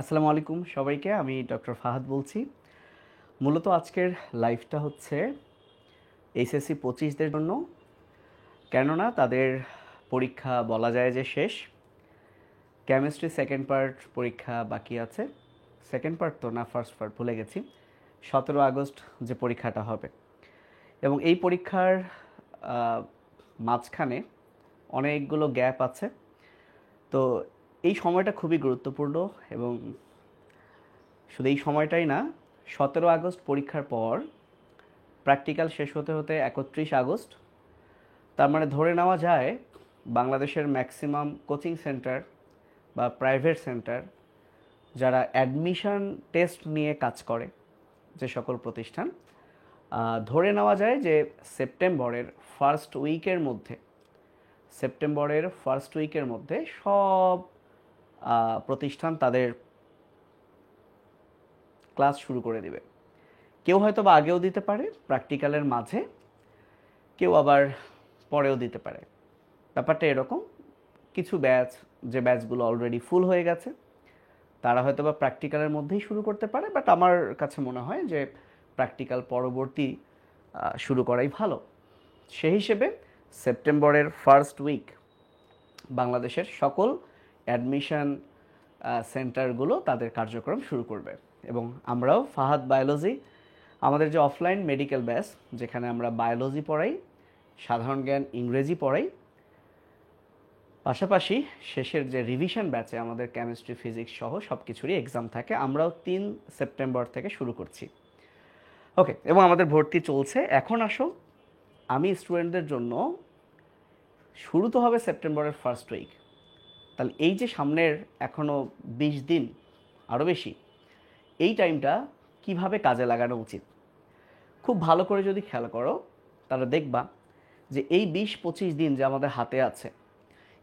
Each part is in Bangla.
আসসালামু আলাইকুম সবাইকে। আমি ডক্টর ফাহাদ বলছি। মূলত আজকের লাইভটা হচ্ছে এইচএসসি 25দের জন্য, কেননা তাদের পরীক্ষা বলা যায় যে শেষ। কেমিস্ট্রি সেকেন্ড পার্ট পরীক্ষা বাকি আছে। সেকেন্ড পার্ট তো না, ফার্স্ট পার্ট ভুলে গেছি। 17 আগস্ট যে পরীক্ষাটা হবে, এবং এই পরীক্ষার মাঝখানে অনেকগুলো গ্যাপ আছে। তো এই সময়টা খুবই গুরুত্বপূর্ণ, এবং শুধু এই সময়টাই না, 17 আগস্ট পরীক্ষার পর প্র্যাকটিক্যাল শেষ হতে হতে 31 আগস্ট। তার মানে ধরে নেওয়া যায় বাংলাদেশের ম্যাক্সিমাম কোচিং সেন্টার বা প্রাইভেট সেন্টার, যারা অ্যাডমিশন টেস্ট নিয়ে কাজ করে, যে সকল প্রতিষ্ঠান, ধরে নেওয়া যায় যে সেপ্টেম্বরের ফার্স্ট উইকের মধ্যে সব প্রতিষ্ঠান তাদের ক্লাস শুরু করে দিবে। কেউ হয়তো বা আগেও দিতে পারে প্র্যাকটিক্যালের মাঝে, কেউ আবার পরেও দিতে পারে। ব্যাপারটা এরকম, কিছু ব্যাচ, যে ব্যাচগুলো অলরেডি ফুল হয়ে গেছে, তারা হয়তো বা প্র্যাকটিক্যালের মধ্যেই শুরু করতে পারে, বাট আমার কাছে মনে হয় যে প্র্যাকটিক্যাল পরবর্তী শুরু করাই ভালো। সেই হিসেবে সেপ্টেম্বরের ফার্স্ট উইক বাংলাদেশের সকল অ্যাডমিশন সেন্টারগুলো তাদের কার্যক্রম শুরু করবে। এবং আমরাও ফাহাদ বায়োলজি, আমাদের যে অফলাইন মেডিকেল ব্যাচ, যেখানে আমরা বায়োলজি পড়াই, সাধারণ জ্ঞান, ইংরেজি পড়াই, পাশাপাশি শেষের যে রিভিশন ব্যাচে আমাদের কেমিস্ট্রি, ফিজিক্স সহ সব কিছুরই এক্সাম থাকে, আমরাও 3 সেপ্টেম্বর থেকে শুরু করছি। ওকে, এবং আমাদের ভর্তি চলছে। এখন আসো, আমি স্টুডেন্টদের জন্য শুরু তো হবে সেপ্টেম্বরের ফার্স্ট উইক। তাহলে এই যে সামনের এখনও 20 দিন, আরও বেশি, এই টাইমটা কিভাবে কাজে লাগানো উচিত? খুব ভালো করে যদি খেয়াল করো, তাহলে দেখবা যে এই 20-25 দিন যে আমাদের হাতে আছে,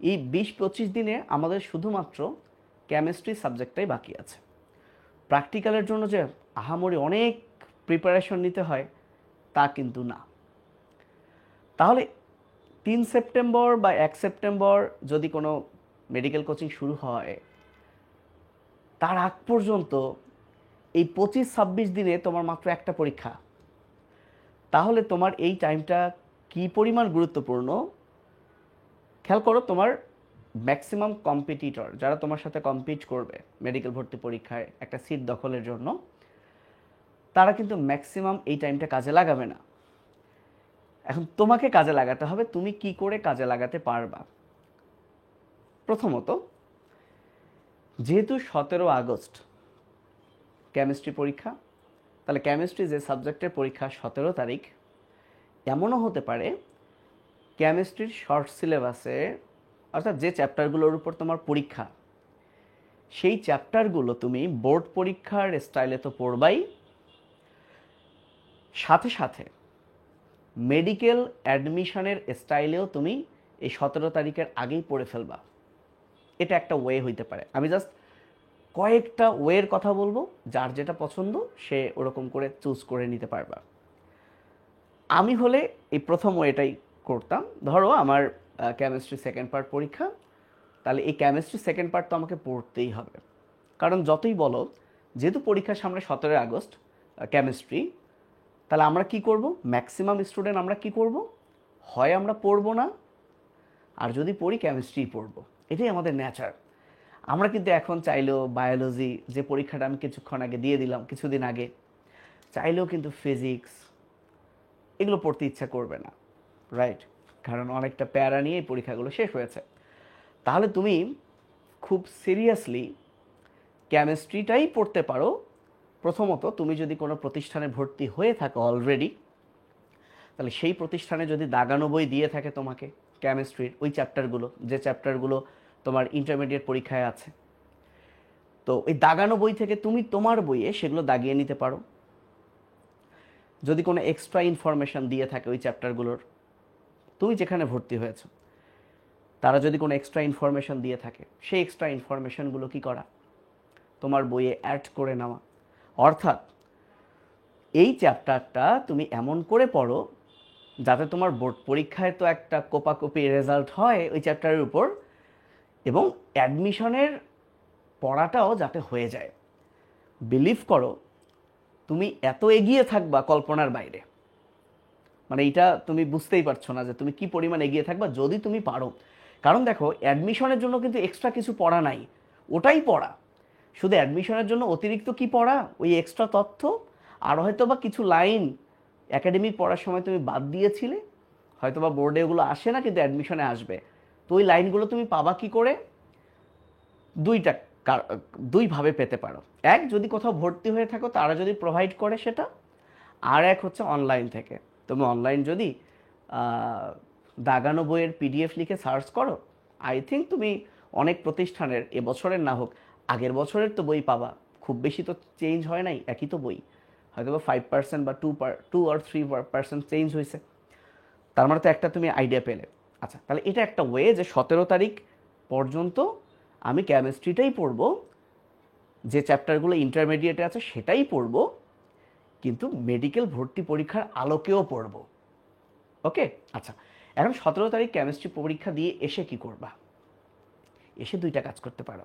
এই 20-25 দিনে আমাদের শুধুমাত্র কেমিস্ট্রি সাবজেক্টটাই বাকি আছে। প্র্যাকটিক্যালের জন্য যে আহামরি অনেক প্রিপারেশন নিতে হয় তা কিন্তু না। তাহলে 3 সেপ্টেম্বর বা 1 সেপ্টেম্বর যদি কোনো মেডিকেল কোচিং শুরু হয়, তার আগ পর্যন্ত এই 25-26 দিনে তোমার মাত্র একটা পরীক্ষা। তাহলে তোমার এই টাইমটা কী পরিমাণ গুরুত্বপূর্ণ খেয়াল করো। তোমার ম্যাক্সিমাম কম্পিটিটর, যারা তোমার সাথে কম্পিট করবে মেডিকেল ভর্তি পরীক্ষায় একটা সিট দখলের জন্য, তারা কিন্তু ম্যাক্সিমাম এই টাইমটা কাজে লাগাবে না। এখন তোমাকে কাজে লাগাতে হবে। তুমি কি করে কাজে লাগাতে পারবা? প্রথমত, যেহেতু 17 আগস্ট কেমিস্ট্রি পরীক্ষা, তাহলে কেমিস্ট্রি যে সাবজেক্টের পরীক্ষা 17 তারিখ, এমনও হতে পারে কেমিস্ট্রির শর্ট সিলেবাসে, অর্থাৎ যে চ্যাপ্টারগুলোর উপর তোমার পরীক্ষা, সেই চ্যাপ্টারগুলো তুমি বোর্ড পরীক্ষার স্টাইলে তো পড়বাই, সাথে সাথে মেডিকেল অ্যাডমিশনের স্টাইলেও তুমি এই 17 তারিখের আগেই পড়ে ফেলবা। এটা একটা ওয়ে হইতে পারে। আমি জাস্ট কয়েকটা ওয়ের কথা বলবো, যার যেটা পছন্দ সে ওরকম করে চুজ করে নিতে পারবা। আমি হলে এই প্রথম ওয়েটাই করতাম। ধরো আমার কেমিস্ট্রি সেকেন্ড পার্ট পরীক্ষা, তাহলে এই কেমিস্ট্রি সেকেন্ড পার্ট তো আমাকে পড়তেই হবে। কারণ যতই বলো, যেহেতু পরীক্ষার সামনে 17 আগস্ট কেমিস্ট্রি, তাহলে আমরা কি করব? ম্যাক্সিমাম স্টুডেন্ট আমরা কি করব? হয় আমরা পড়বো না, আর যদি পড়ি কেমিস্ট্রি পড়বো। এটাই আমাদের নেচার। আমরা কিন্তু এখন চাইলেও বায়োলজি, যে পরীক্ষাটা আমি কিছুক্ষণ আগে দিয়ে দিলাম, কিছুদিন আগে, চাইলেও কিন্তু ফিজিক্স এগুলো পড়তে ইচ্ছা করবে না, রাইট? কারণ অনেকটা প্যারা নিয়ে এই পরীক্ষাগুলো শেষ হয়েছে। তাহলে তুমি খুব সিরিয়াসলি কেমিস্ট্রিটাই পড়তে পারো। প্রথমত, তুমি যদি কোনো প্রতিষ্ঠানে ভর্তি হয়ে থাকো অলরেডি, তাহলে সেই প্রতিষ্ঠানে যদি দাগানো বই দিয়ে থাকে তোমাকে কেমিস্ট্রির ওই চ্যাপ্টারগুলো, যে চ্যাপ্টারগুলো তোমার ইন্টারমিডিয়েট পরীক্ষায় আছে, তো ওই দাগানো বই থেকে তুমি তোমার বইয়ে সেগুলো দাগিয়ে নিতে পারো। যদি কোনো এক্সট্রা ইনফরমেশান দিয়ে থাকে ওই চ্যাপ্টারগুলোর, তুমি যেখানে ভর্তি হয়েছো তারা যদি কোনো এক্সট্রা ইনফরমেশান দিয়ে থাকে, সেই এক্সট্রা ইনফরমেশানগুলো কী করা? তোমার বইয়ে অ্যাড করে নেওয়া। অর্থাৎ এই চ্যাপ্টারটা তুমি এমন করে পড়ো যাতে তোমার বোর্ড পরীক্ষায় তো একটা কোপাকুপি রেজাল্ট হয় ওই চ্যাপ্টারের উপর, এবং অ্যাডমিশনের পড়াটাও যাতে হয়ে যায়। বিলিভ করো, তুমি এত এগিয়ে থাকবা কল্পনার বাইরে, মানে এটা তুমি বুঝতেই পারছো না যে তুমি কি পরিমাণ এগিয়ে থাকবা যদি তুমি পারো। কারণ দেখো, অ্যাডমিশনের জন্য কিন্তু এক্সট্রা কিছু পড়া নাই, ওটাই পড়া। শুধু অ্যাডমিশনের জন্য অতিরিক্ত কি পড়া, ওই এক্সট্রা তথ্য, আর হয়তো বা কিছু লাইন একাডেমিক পড়ার সময় তুমি বাদ দিয়েছিলে, হয়তো বা বোর্ডে ওগুলো আসে না কিন্তু অ্যাডমিশনে আসবে। তো ওই লাইনগুলো তুমি পাবা কি করে? দুইটা দুইভাবে পেতে পারো। এক, যদি কোথাও ভর্তি হয়ে থাকো তারা যদি প্রোভাইড করে সেটা। আর এক হচ্ছে অনলাইন থেকে। তুমি অনলাইন যদি দাগানো বইয়ের পিডিএফ লিখে সার্চ করো, আই থিঙ্ক তুমি অনেক প্রতিষ্ঠানের, এবছরের না হোক আগের বছরের তো বই পাবা। খুব বেশি তো চেঞ্জ হয় নাই, একই তো বই, হয়তো বা 5% বা 2 or 3% চেঞ্জ হয়েছে। তার মানে তো একটা তুমি আইডিয়া পেলে। আচ্ছা, তাহলে এটা একটা ওয়ে যে 17 তারিখ পর্যন্ত আমি কেমিস্ট্রিটাই পড়বো, যে চ্যাপ্টারগুলো ইন্টারমিডিয়েটে আছে সেটাই পড়বো, কিন্তু মেডিকেল ভর্তি পরীক্ষার আলোকেও পড়বো। ওকে, আচ্ছা। এখন 17 তারিখ কেমিস্ট্রি পরীক্ষা দিয়ে এসে কি করবা? এসে দুইটা কাজ করতে পারো।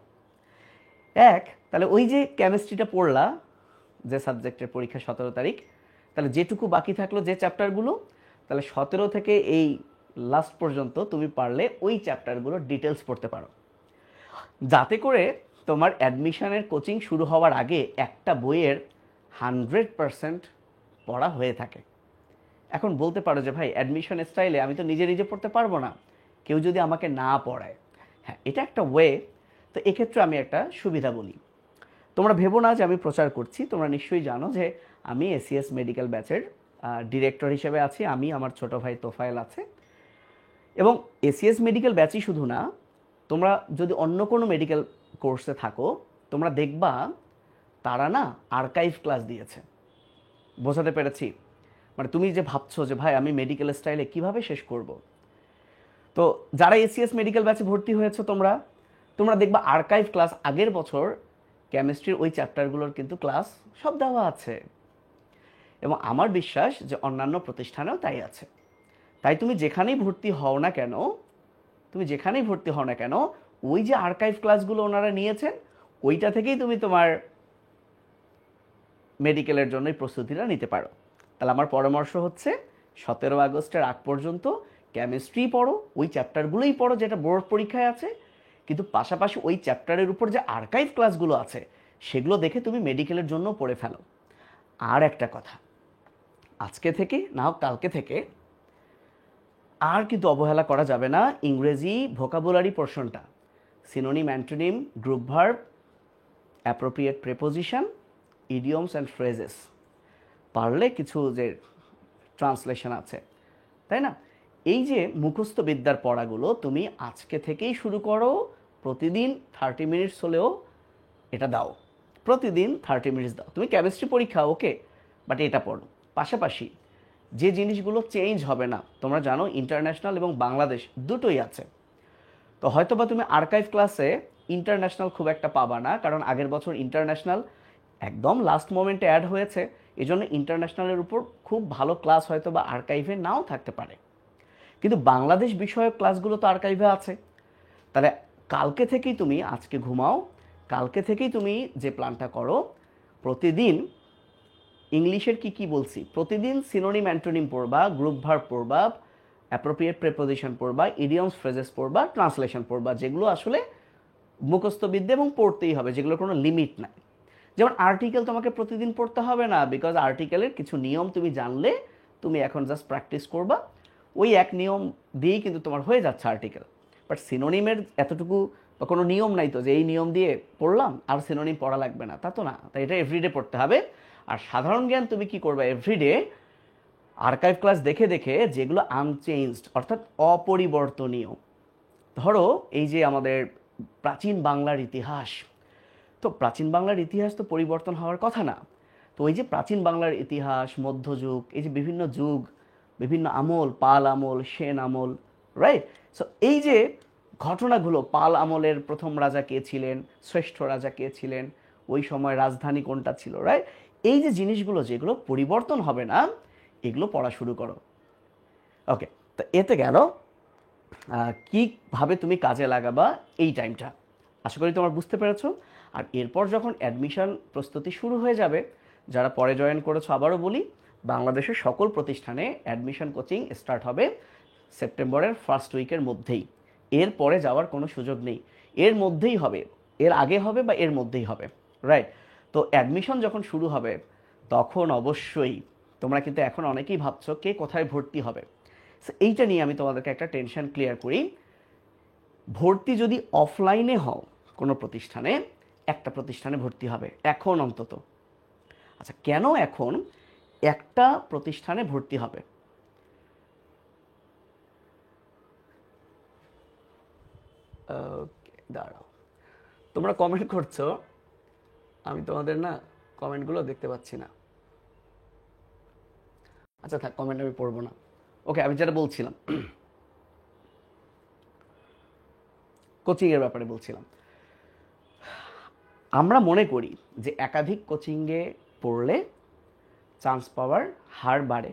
এক, তাহলে ওই যে কেমিস্ট্রিটা পড়লা, যে সাবজেক্টের পরীক্ষা 17 তারিখ, তাহলে যেটুকু বাকি থাকলো যে চ্যাপ্টারগুলো, তাহলে 17 থেকে এই লাস্ট পর্যন্ত তুমি পারলে ওই চ্যাপ্টারগুলো ডিটেলস পড়তে পারো, যাতে করে তোমার অ্যাডমিশনের কোচিং শুরু হওয়ার আগে একটা বইয়ের 100% পড়া হয়ে থাকে। এখন বলতে পারো যে ভাই, অ্যাডমিশন স্টাইলে আমি তো নিজে নিজে পড়তে পারবো না, কেউ যদি আমাকে না পড়ায়। হ্যাঁ, এটা একটা ওয়ে। তো এক্ষেত্রে আমি একটা সুবিধা বলি। তোমরা ভেবো না যে আমি প্রচার করছি, তোমরা নিশ্চয়ই জানো যে আমি এসিএস মেডিকেল ব্যাচের ডিরেক্টর হিসেবে আছি, আমি, আমার ছোট ভাই তোফায়েল আছে। এবং এসিএস মেডিকেল ব্যাচই শুধু না, তোমরা যদি অন্য কোনো মেডিকেল কোর্সে থাকো, তোমরা দেখবা তারা না আর্কাইভ ক্লাস দিয়েছে। বোঝাতে পেরেছি? মানে তুমি যে ভাবছো যে ভাই আমি মেডিকেল স্টাইলে কিভাবে শেষ করব, তো যারা এসিএস মেডিকেল ব্যাচে ভর্তি হয়েছে তোমরা তোমরা দেখবা আর্কাইভ ক্লাস আগের বছর কেমিস্ট্রির ওই চ্যাপ্টারগুলোর কিন্তু ক্লাস সব দেওয়া আছে। এবং আমার বিশ্বাস যে অন্যান্য প্রতিষ্ঠানেও তাই আছে। তাই তুমি যেখানেই ভর্তি হও না কেন, ওই যে আর্কাইভ ক্লাসগুলো ওনারা নিয়েছেন, ওইটা থেকেই তুমি তোমার মেডিকেলের জন্যই প্রস্তুতিটা নিতে পারো। তাহলে আমার পরামর্শ হচ্ছে 17 আগস্টের আগ পর্যন্ত কেমিস্ট্রি পড়ো, ওই চ্যাপ্টারগুলোই পড়ো যেটা বোর্ড পরীক্ষায় আছে, কিন্তু পাশাপাশি ওই চ্যাপ্টারের উপর যে আর্কাইভ ক্লাসগুলো আছে সেগুলো দেখে তুমি মেডিকেলের জন্য পড়ে ফেলো। আর একটা কথা, আজকে থেকে না হোক কালকে থেকে আর কিন্তু অবহেলা করা যাবে না ইংরেজি ভোকাবুলারি পোর্শনটা। Synonym, antonym, group verb, appropriate preposition, idioms and phrases, পারলে কিছু যে ট্রান্সলেশন আছে, তাই না? এই যে মুখস্থ বিদ্যার পড়াগুলো তুমি আজকে থেকেই শুরু করো। প্রতিদিন 30 মিনিটস হলেও এটা দাও, প্রতিদিন 30 মিনিটস দাও। তুমি কেমিস্ট্রি পরীক্ষা ওকে, বাট এটা পড়ো। পাশাপাশি যে জিনিসগুলো চেঞ্জ হবে না, তোমরা জানো ইন্টারন্যাশনাল এবং বাংলাদেশ দুটোই আছে। তো হয়তো বা তুমি আর্কাইভ ক্লাসে ইন্টারন্যাশনাল খুব একটা পাবা না, কারণ আগের বছর ইন্টারন্যাশনাল একদম লাস্ট মোমেন্টে অ্যাড হয়েছে, এই জন্য ইন্টারন্যাশনালের উপর খুব ভালো ক্লাস হয়তো বা আর্কাইভে নাও থাকতে পারে। কিন্তু বাংলাদেশ বিষয়ক ক্লাসগুলো তো আর্কাইভে আছে। তাহলে কালকে থেকেই তুমি, আজকে ঘুমাও, কালকে থেকেই তুমি যে প্ল্যানটা করো, প্রতিদিন ইংলিশের কি বলছি, প্রতিদিন সিনোনিম, অ্যান্টোনিম পড়বা, গ্রুপ ভার্ব পড়বা, অ্যাপ্রোপ্রিয়েট প্রেপোজিশন পড়বা, ইডিয়মস, ফ্রেজেস পড়বা, ট্রান্সলেশন পড়বা, যেগুলো আসলে মুখস্থ বিদ্যা এবং পড়তেই হবে, যেগুলোর কোনো লিমিট নাই। যেমন আর্টিকেল তোমাকে প্রতিদিন পড়তে হবে না, বিকজ আর্টিকেলের কিছু নিয়ম তুমি জানলে তুমি এখন জাস্ট প্র্যাকটিস করবা, ওই এক নিয়ম দিয়েই কিন্তু তোমার হয়ে যাচ্ছে আর্টিকেল। বাট সিনোনিমের এতটুকু বা কোনো নিয়ম নাই তো যে এই নিয়ম দিয়ে পড়লাম আর সিনোনিম পড়া লাগবে না, তা তো না। তাই এটা এভরিডে পড়তে হবে। আর সাধারণ জ্ঞান তুমি কি করবে, এভরিডে আর্কাইভ ক্লাস দেখে দেখে যেগুলো আনচেঞ্জড অর্থাৎ অপরিবর্তনীয়, ধরো এই যে আমাদের প্রাচীন বাংলার ইতিহাস, তো প্রাচীন বাংলার ইতিহাস তো পরিবর্তন হওয়ার কথা না। তো ওই যে প্রাচীন বাংলার ইতিহাস, মধ্যযুগ, এই যে বিভিন্ন যুগ, বিভিন্ন আমল, পাল আমল, সেন আমল, রাইট? সো এই যে ঘটনাগুলো, পাল আমলের প্রথম রাজা কে ছিলেন, শ্রেষ্ঠ রাজা কে ছিলেন, ওই সময় রাজধানী কোনটা ছিল, রাইট? এই যে জিনিসগুলো যেগুলো পরিবর্তন হবে না, এগুলো পড়া শুরু করো। ওকে, তো এতে গেল কীভাবে তুমি কাজে লাগাবা এই টাইমটা। আশা করি তোমার বুঝতে পেরেছো। আর এরপর যখন অ্যাডমিশন প্রস্তুতি শুরু হয়ে যাবে, যারা পরে জয়েন করেছো, আবারও বলি, বাংলাদেশের সকল প্রতিষ্ঠানে অ্যাডমিশন কোচিং স্টার্ট হবে সেপ্টেম্বরের ফার্স্ট উইকের মধ্যেই। এর পরে যাওয়ার কোনো সুযোগ নেই, এর মধ্যেই হবে, এর আগে হবে বা এর মধ্যেই হবে, রাইট? তো অ্যাডমিশন যখন শুরু হবে তখন অবশ্যই তোমরা কিন্তু এখন অনেকেই ভাবছো কে কোথায় ভর্তি হবে। এইটা নিয়ে আমি তোমাদেরকে একটা টেনশন ক্লিয়ার করি। ভর্তি যদি অফলাইনে হও কোনো প্রতিষ্ঠানে, একটা প্রতিষ্ঠানে ভর্তি হবে এখন অন্তত। আচ্ছা, কেন এখন একটা প্রতিষ্ঠানে ভর্তি হবে? দাঁড়াও, তোমরা কমেন্ট করছো, আমি তোমাদের না কমেন্টগুলো দেখতে পাচ্ছি না। আচ্ছা থাক, কমেন্ট আমি পড়বো না। ওকে, আমি যেটা বলছিলাম, কোচিংয়ের ব্যাপারে বলছিলাম। আমরা মনে করি যে একাধিক কোচিংয়ে পড়লে চান্স পাওয়ার হার বাড়ে।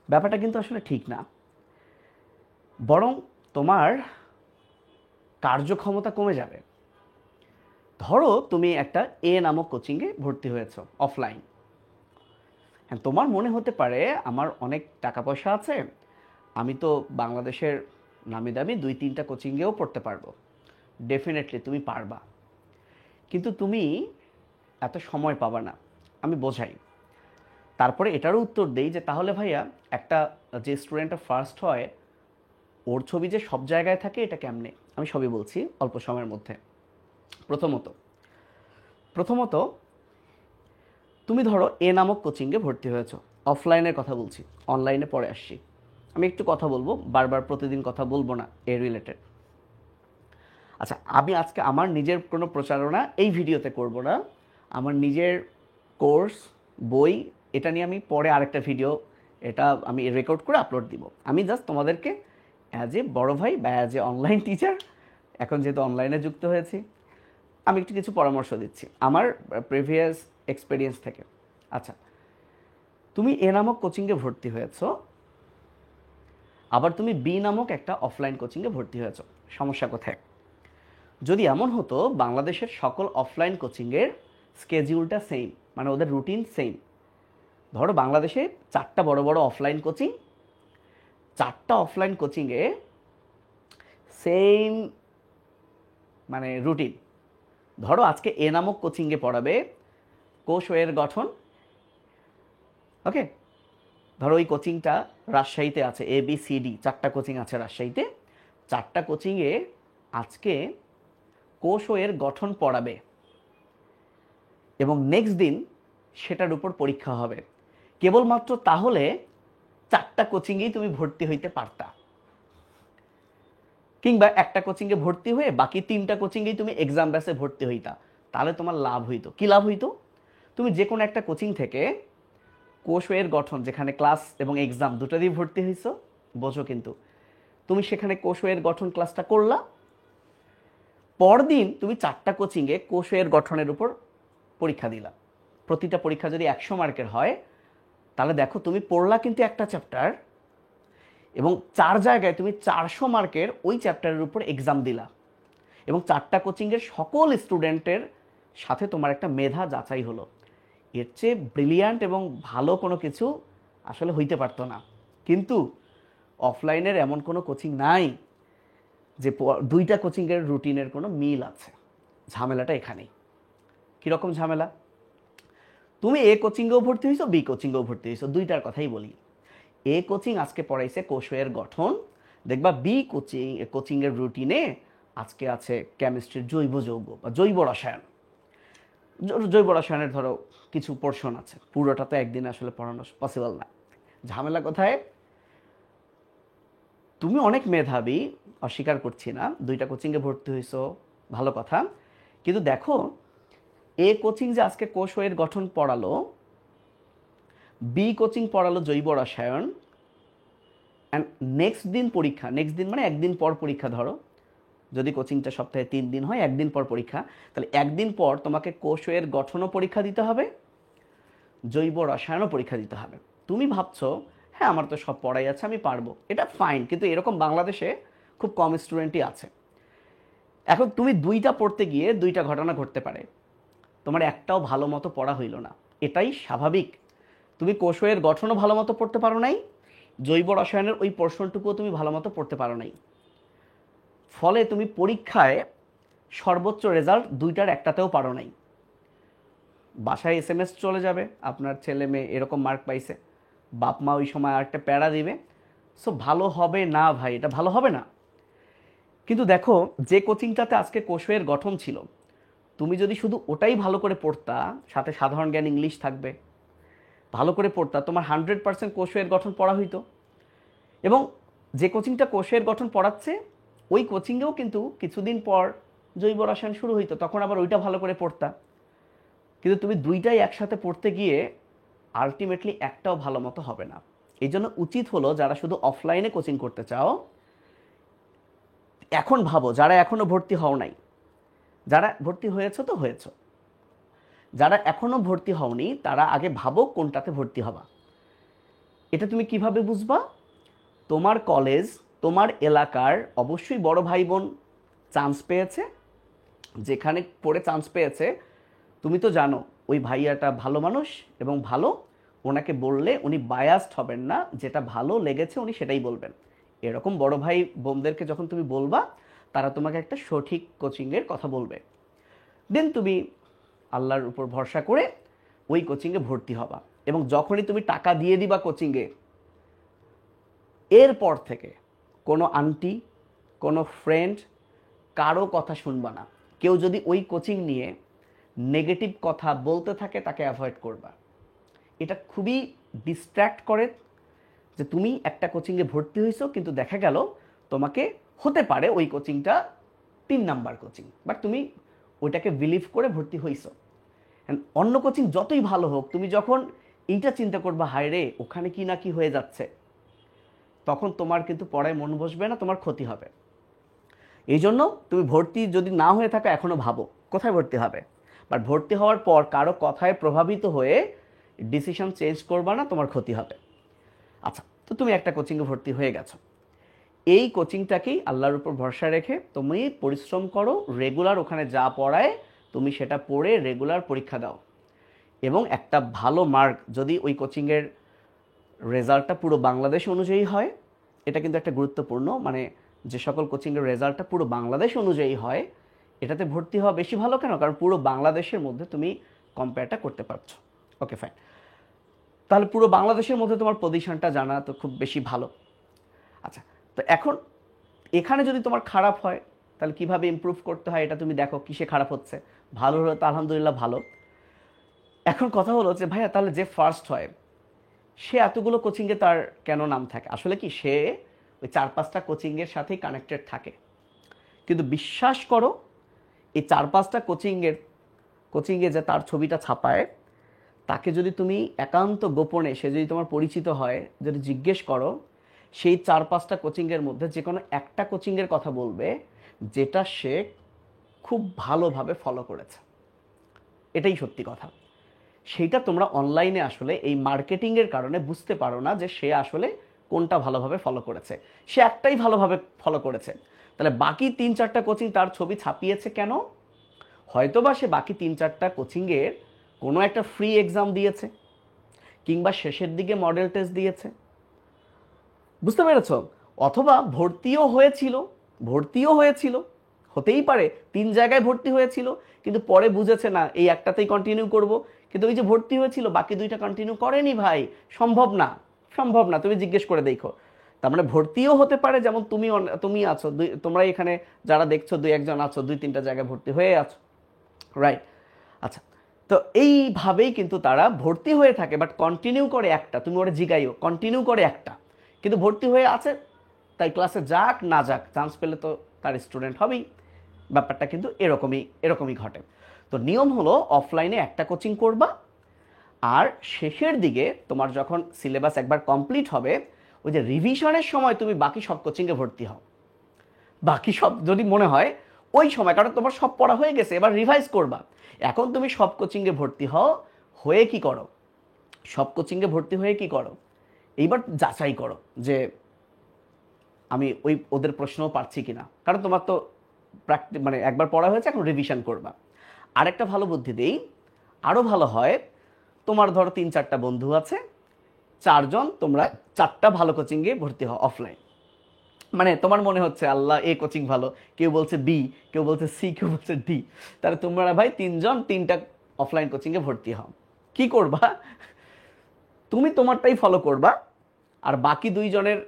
ব্যাপারটা কিন্তু আসলে ঠিক না, বরং তোমার কার্যক্ষমতা কমে যাবে। ধরো তুমি একটা এ নামক কোচিংয়ে ভর্তি হয়েছো অফলাইন, হ্যাঁ, তোমার মনে হতে পারে আমার অনেক টাকা পয়সা আছে, আমি তো বাংলাদেশের নামি দামি 2-3টা কোচিংয়েও পড়তে পারবো। ডেফিনেটলি তুমি পারবা, কিন্তু তুমি এত সময় পাবা না। আমি বোঝাই, তারপরে এটারও উত্তর দেই যে তাহলে ভাইয়া একটা যে স্টুডেন্টটা ফার্স্ট হয় ওর ছবি যে সব জায়গায় থাকে এটা কেমনে? আমি সবই বলছি অল্প সময়ের মধ্যে। প্রথমত তুমি ধরো এ নামক কোচিংয়ে ভর্তি হয়েছো, অফলাইনের কথা বলছি, অনলাইনে পরে আসছি। আমি একটু কথা বলবো, বারবার প্রতিদিন কথা বলবো না এ রিলেটেড। আচ্ছা, আমি আজকে আমার নিজের কোনো প্রচারণা এই ভিডিওতে করব না। আমার নিজের কোর্স, বই, এটা নিয়ে আমি পরে আরেকটা ভিডিও, এটা আমি রেকর্ড করে আপলোড দিব। আমি জাস্ট তোমাদেরকে অ্যাজ এ বড় ভাই বা অ্যাজ এ অনলাইন টিচার, এখন যেহেতু অনলাইনে যুক্ত হয়েছি, আমি একটু কিছু পরামর্শ দিচ্ছি আমার প্রিভিয়াস এক্সপিরিয়েন্স থেকে। আচ্ছা, তুমি এ নামক কোচিংয়ে ভর্তি হয়েছো, আবার তুমি বি নামক একটা অফলাইন কোচিংয়ে ভর্তি হয়েছো। সমস্যা কোথায়? যদি এমন হতো বাংলাদেশের সকল অফলাইন কোচিংয়ের স্কেজিউলটা সেম, মানে ওদের রুটিন সেম। ধরো বাংলাদেশে 4টা বড় বড় অফলাইন কোচিং, 4টা অফলাইন কোচিংয়ে সেম মানে রুটিন। ধরো আজকে এ নামক কোচিংয়ে পড়াবে কোষ ওয়ের গঠন, ওকে? ধরো ওই কোচিংটা রাজশাহীতে আছে, ABCD 4টা কোচিং আছে রাজশাহীতে, 4টা কোচিংয়ে আজকে কোষ ওয়ের গঠন পড়াবে এবং নেক্সট দিন সেটার উপর পরীক্ষা হবে। কেবলমাত্র তাহলে 4টা কোচিংয়েই তুমি ভর্তি হইতে পারতা, কিংবা একটা কোচিংয়ে ভর্তি হয়ে বাকি 3টা কোচিংয়েই তুমি এক্সাম ব্যাসে ভর্তি হইতা। তাহলে তোমার লাভ হইতো কি? লাভ হইতো তুমি যে কোনো একটা কোচিং থেকে কোষ ওয়ের গঠন, যেখানে ক্লাস এবং এক্সাম দুটো দিয়ে ভর্তি হইছো, বোঝো কিন্তু তুমি সেখানে কোষ ওয়ের গঠন ক্লাসটা করলা, পরদিন তুমি 4টা কোচিংয়ে কোষ ওয়ের গঠনের উপর পরীক্ষা দিলা। প্রতিটা পরীক্ষা যদি 100 মার্কের হয়, তাহলে দেখো তুমি পড়লা কিন্তু একটা চ্যাপ্টার, এবং 4 জায়গায় তুমি 400 মার্কের ওই চ্যাপ্টারের উপর এক্সাম দিলা, এবং 4টা কোচিংয়ের সকল স্টুডেন্টের সাথে তোমার একটা মেধা যাচাই হলো। এর চেয়ে ব্রিলিয়ান্ট এবং ভালো কোনো কিছু আসলে হইতে পারতো না। কিন্তু অফলাইনের এমন কোনো কোচিং নাই যে 2টা কোচিংয়ের রুটিনের কোনো মিল আছে। ঝামেলাটা এখানেই। কীরকম ঝামেলা? তুমি এ কোচিংয়েও ভর্তি হয়েছো, বি কোচিংয়েও ভর্তি হয়েছো, 2টার কথাই বলি। এ কোচিং আজকে পড়াইছে কোষ ওয়ের গঠন, দেখবা বি কোচিংয়ের রুটিনে আজকে আছে কেমিস্ট্রির জৈব যৌগ বা জৈব রসায়ন। জৈব রসায়নের ধরো কিছু পোর্শন আছে, পুরোটা তো একদিনে আসলে পড়ানো পসিবল না। ঝামেলা কোথায়? তুমি অনেক মেধাবী, অস্বীকার করছি না, 2টা কোচিংয়ে ভর্তি হয়েছো, ভালো কথা, কিন্তু দেখো এ কোচিং যে আজকে কোষ ওয়ের গঠন পড়ালো, বি কোচিং পড়ালো জৈব রসায়ন, অ্যান্ড নেক্সট দিন পরীক্ষা, নেক্সট দিন মানে একদিন পর পরীক্ষা। ধরো যদি কোচিংটা সপ্তাহে 3 দিন হয়, একদিন পর পরীক্ষা, তাহলে একদিন পর তোমাকে কোষ ওয়ের গঠনও পরীক্ষা দিতে হবে, জৈব রসায়নও পরীক্ষা দিতে হবে। তুমি ভাবছো হ্যাঁ আমার তো সব পড়াই আছে, আমি পারবো, এটা ফাইন, কিন্তু এরকম বাংলাদেশে খুব কম স্টুডেন্টই আছে। এখন তুমি দুইটা পড়তে গিয়ে দুইটা ঘটনা ঘটতে পারে, তোমার একটাও ভালো মতো পড়া হইল না, এটাই স্বাভাবিক। তুমি কোষের গঠনও ভালো মতো পড়তে পারো নাই, জৈব রসায়নের ওই পোর্শনটুকুও তুমি ভালো মতো পড়তে পারো নাই, ফলে তুমি পরীক্ষায় সর্বোচ্চ রেজাল্ট দুইটার একটাতেও পারো নাই। বাসায় SMS চলে যাবে আপনার ছেলে মেয়ে এরকম মার্ক পাইছে, বাপ মা ওই সময় আরেকটা প্যারা দিবে। সো ভালো হবে না ভাই, এটা ভালো হবে না। কিন্তু দেখো, যে কোচিংটাতে আজকে কোষের গঠন ছিল, তুমি যদি শুধু ওটাই ভালো করে পড়তা, সাথে সাধারণ জ্ঞান ইংলিশ থাকবে, ভালো করে পড়তা, তোমার 100% কোষের গঠন পড়া হইতো। এবং যে কোচিংটা কোষের গঠন পড়াচ্ছে ওই কোচিংয়েও কিন্তু কিছুদিন পর জৈব রসায়ন শুরু হইতো, তখন আবার ওইটা ভালো করে পড়তা। কিন্তু তুমি দুইটাই একসাথে পড়তে গিয়ে আলটিমেটলি একটাও ভালো মতো হবে না। এই জন্য উচিত হলো যারা শুধু অফলাইনে কোচিং করতে চাও, এখন ভাবো, যারা এখনো ভর্তি হও নাই, যারা ভর্তি হয়েছে তো হয়েছ, যারা এখনো ভর্তি হওনি তারা আগে ভাবো কোনটাতে ভর্তি হবা। এটা তুমি কিভাবে বুঝবা? তোমার কলেজ, তোমার এলাকার অবশ্যই বড় ভাই বোন চান্স পেয়েছে, যেখানে পড়ে চান্স পেয়েছে তুমি তো জানো ওই ভাইয়াটা ভালো মানুষ এবং ভালো, ওনাকে বললে উনি বায়াসড হবেন না, যেটা ভালো লেগেছে উনি সেটাই বলবেন। এরকম বড় ভাই বোনদেরকে যখন তুমি বলবা, তারা তোমাকে একটা সঠিক কোচিংয়ের কথা বলবে। দেন তুমি আল্লাহর উপর ভরসা করে ওই কোচিংয়ে ভর্তি হবা। এবং যখনই তুমি টাকা দিয়ে দিবা কোচিংয়ে, এরপর থেকে কোনো আন্টি, কোনো ফ্রেন্ড, কারো কথা শুনবা না। কেউ যদি ওই কোচিং নিয়ে নেগেটিভ কথা বলতে থাকে তাকে অ্যাভয়েড করবা। এটা খুবই ডিস্ট্র্যাক্ট করে যে তুমি একটা কোচিংয়ে ভর্তি হয়েছো, কিন্তু দেখা গেল তোমাকে, হতে পারে ওই কোচিংটা 3 নাম্বার কোচিং, বাট তুমি ওইটাকে বিলিভ করে ভর্তি হইছো। অন্য কোচিং যতই ভালো হোক, তুমি যখন এইটা চিন্তা করবা হায় রে ওখানে কি না কি হয়ে যাচ্ছে, তখন তোমার কিন্তু পড়ায় মন বসবে না, তোমার ক্ষতি হবে। এই জন্য তুমি ভর্তি যদি না হয়ে থাকো এখনও ভাবো কোথায় ভর্তি হবে, বাট ভর্তি হওয়ার পর কারো কথায় প্রভাবিত হয়ে ডিসিশন চেঞ্জ করবা না, তোমার ক্ষতি হবে। আচ্ছা, তো তুমি একটা কোচিংয়ে ভর্তি হয়ে গেছো, এই কোচিংটাকেই আল্লাহর উপর ভরসা রেখে তুমি পরিশ্রম করো, রেগুলার ওখানে যা পড়ায় তুমি সেটা পড়ে রেগুলার পরীক্ষা দাও। এবং একটা ভালো মার্ক যদি ওই কোচিংয়ের রেজাল্টটা পুরো বাংলাদেশ অনুযায়ী হয়, এটা কিন্তু একটা গুরুত্বপূর্ণ, মানে যে সকল কোচিংয়ের রেজাল্টটা পুরো বাংলাদেশ অনুযায়ী হয়, এটাতে ভর্তি হওয়া বেশি ভালো। কেন? কারণ পুরো বাংলাদেশের মধ্যে তুমি কম্পেয়ারটা করতে পারছো। ওকে ফাইন, তাহলে পুরো বাংলাদেশের মধ্যে তোমার পজিশনটা জানা তো খুব বেশি ভালো। আচ্ছা, তো এখন এখানে যদি তোমার খারাপ হয় তাহলে কিভাবে ইমপ্রুভ করতে হয় এটা তুমি দেখো, কিসে খারাপ হচ্ছে। ভালো হলো তো আলহামদুলিল্লাহ ভালো। এখন কথা হলো যে ভাইয়া তাহলে যে ফার্স্ট হয় সে এতগুলো কোচিংয়ে তার কেন নাম থাকে? আসলে কি সে ওই 4-5টা কোচিংয়ের সাথেই কানেক্টেড থাকে, কিন্তু বিশ্বাস করো এই 4-5টা কোচিংয়ে যে তার ছবিটা ছাপায়, তাকে যদি তুমি একান্ত গোপনে, সে যদি তোমার পরিচিত হয়, যদি জিজ্ঞেস করো, সেই 4-5টা কোচিংয়ের মধ্যে যে কোনো একটা কোচিংয়ের কথা বলবে যেটা সে খুব ভালোভাবে ফলো করেছে। এটাই সত্যি কথা। সেইটা তোমরা অনলাইনে আসলে এই মার্কেটিংয়ের কারণে বুঝতে পারো না যে সে আসলে কোনটা ভালোভাবে ফলো করেছে। সে একটাই ভালোভাবে ফলো করেছে, তাহলে বাকি 3-4টা কোচিং তার ছবি ছাপিয়েছে কেন? হয়তোবা সে বাকি 3-4টা কোচিংয়ের কোনো একটা ফ্রি এক্সাম দিয়েছে, কিংবা শেষের দিকে মডেল টেস্ট দিয়েছে, বুঝতে পেরেছ? অথবা ভর্তিও হয়েছিল, হতেই পারে 3 জায়গায় ভর্তি হয়েছিল, কিন্তু পরে বুঝেছে না এই একটাতেই কন্টিনিউ করব, কিন্তু ওই যে ভর্তি হয়েছিল বাকি 2টা কন্টিনিউ করেনি। ভাই সম্ভব না, সম্ভব না, তুমি জিজ্ঞেস করে দেখো। তার মানে ভর্তিও হতে পারে, যেমন তুমি আছো, তোমরা এখানে যারা দেখছো 2-1 জন আছো 2-3টা জায়গায় ভর্তি হয়ে আছো, রাইট? আচ্ছা, তো এইভাবেই কিন্তু তারা ভর্তি হয়ে থাকে, বাট কন্টিনিউ করে একটা, তুমি ওরা জিগাইও কন্টিনিউ করে একটা, কিন্তু ভর্তি হয়ে আছে, তাই ক্লাসে যাক না যাক চান্স পেলে তো তার স্টুডেন্ট হবেই। ব্যাপারটা কিন্তু এরকমই ঘটে। তো নিয়ম হলো অফলাইনে একটা কোচিং করবা, আর শেষের দিকে তোমার যখন সিলেবাস একবার কমপ্লিট হবে, ওই যে রিভিশনের সময় তুমি বাকি সব কোচিংয়ে ভর্তি হও। বাকি সব যদি মনে হয় ওই সময়, কারণ তোমার সব পড়া হয়ে গেছে, এবার রিভাইজ করবা। এখন তুমি সব কোচিংয়ে ভর্তি হও, হয়ে কি করো, সব কোচিংয়ে ভর্তি হয়ে কি করো, এইবার যাচাই করো যে আমি ওদের প্রশ্নও পারছি কিনা, কারণ তোমার তো মানে একবার পড়া হয়েছে, এখন রিভিশন করবা। আরেকটা ভালো বুদ্ধি দেই, আরও ভালো হয়, তোমার ধরো 3-4টা বন্ধু আছে, 4জন তোমরা 4টা ভালো কোচিংয়ে ভর্তি হও অফলাইন। মানে তোমার মনে হচ্ছে আল্লাহ এ কোচিং ভালো, কেউ বলছে বি, কেউ বলছে সি, কেউ বলছে ডি, তাহলে তোমরা ভাই 3জন 3টা অফলাইন কোচিংয়ে ভর্তি হও। কি করবা, তুমি তোমারটাই ফলো করবা, আর বাকি 2জনের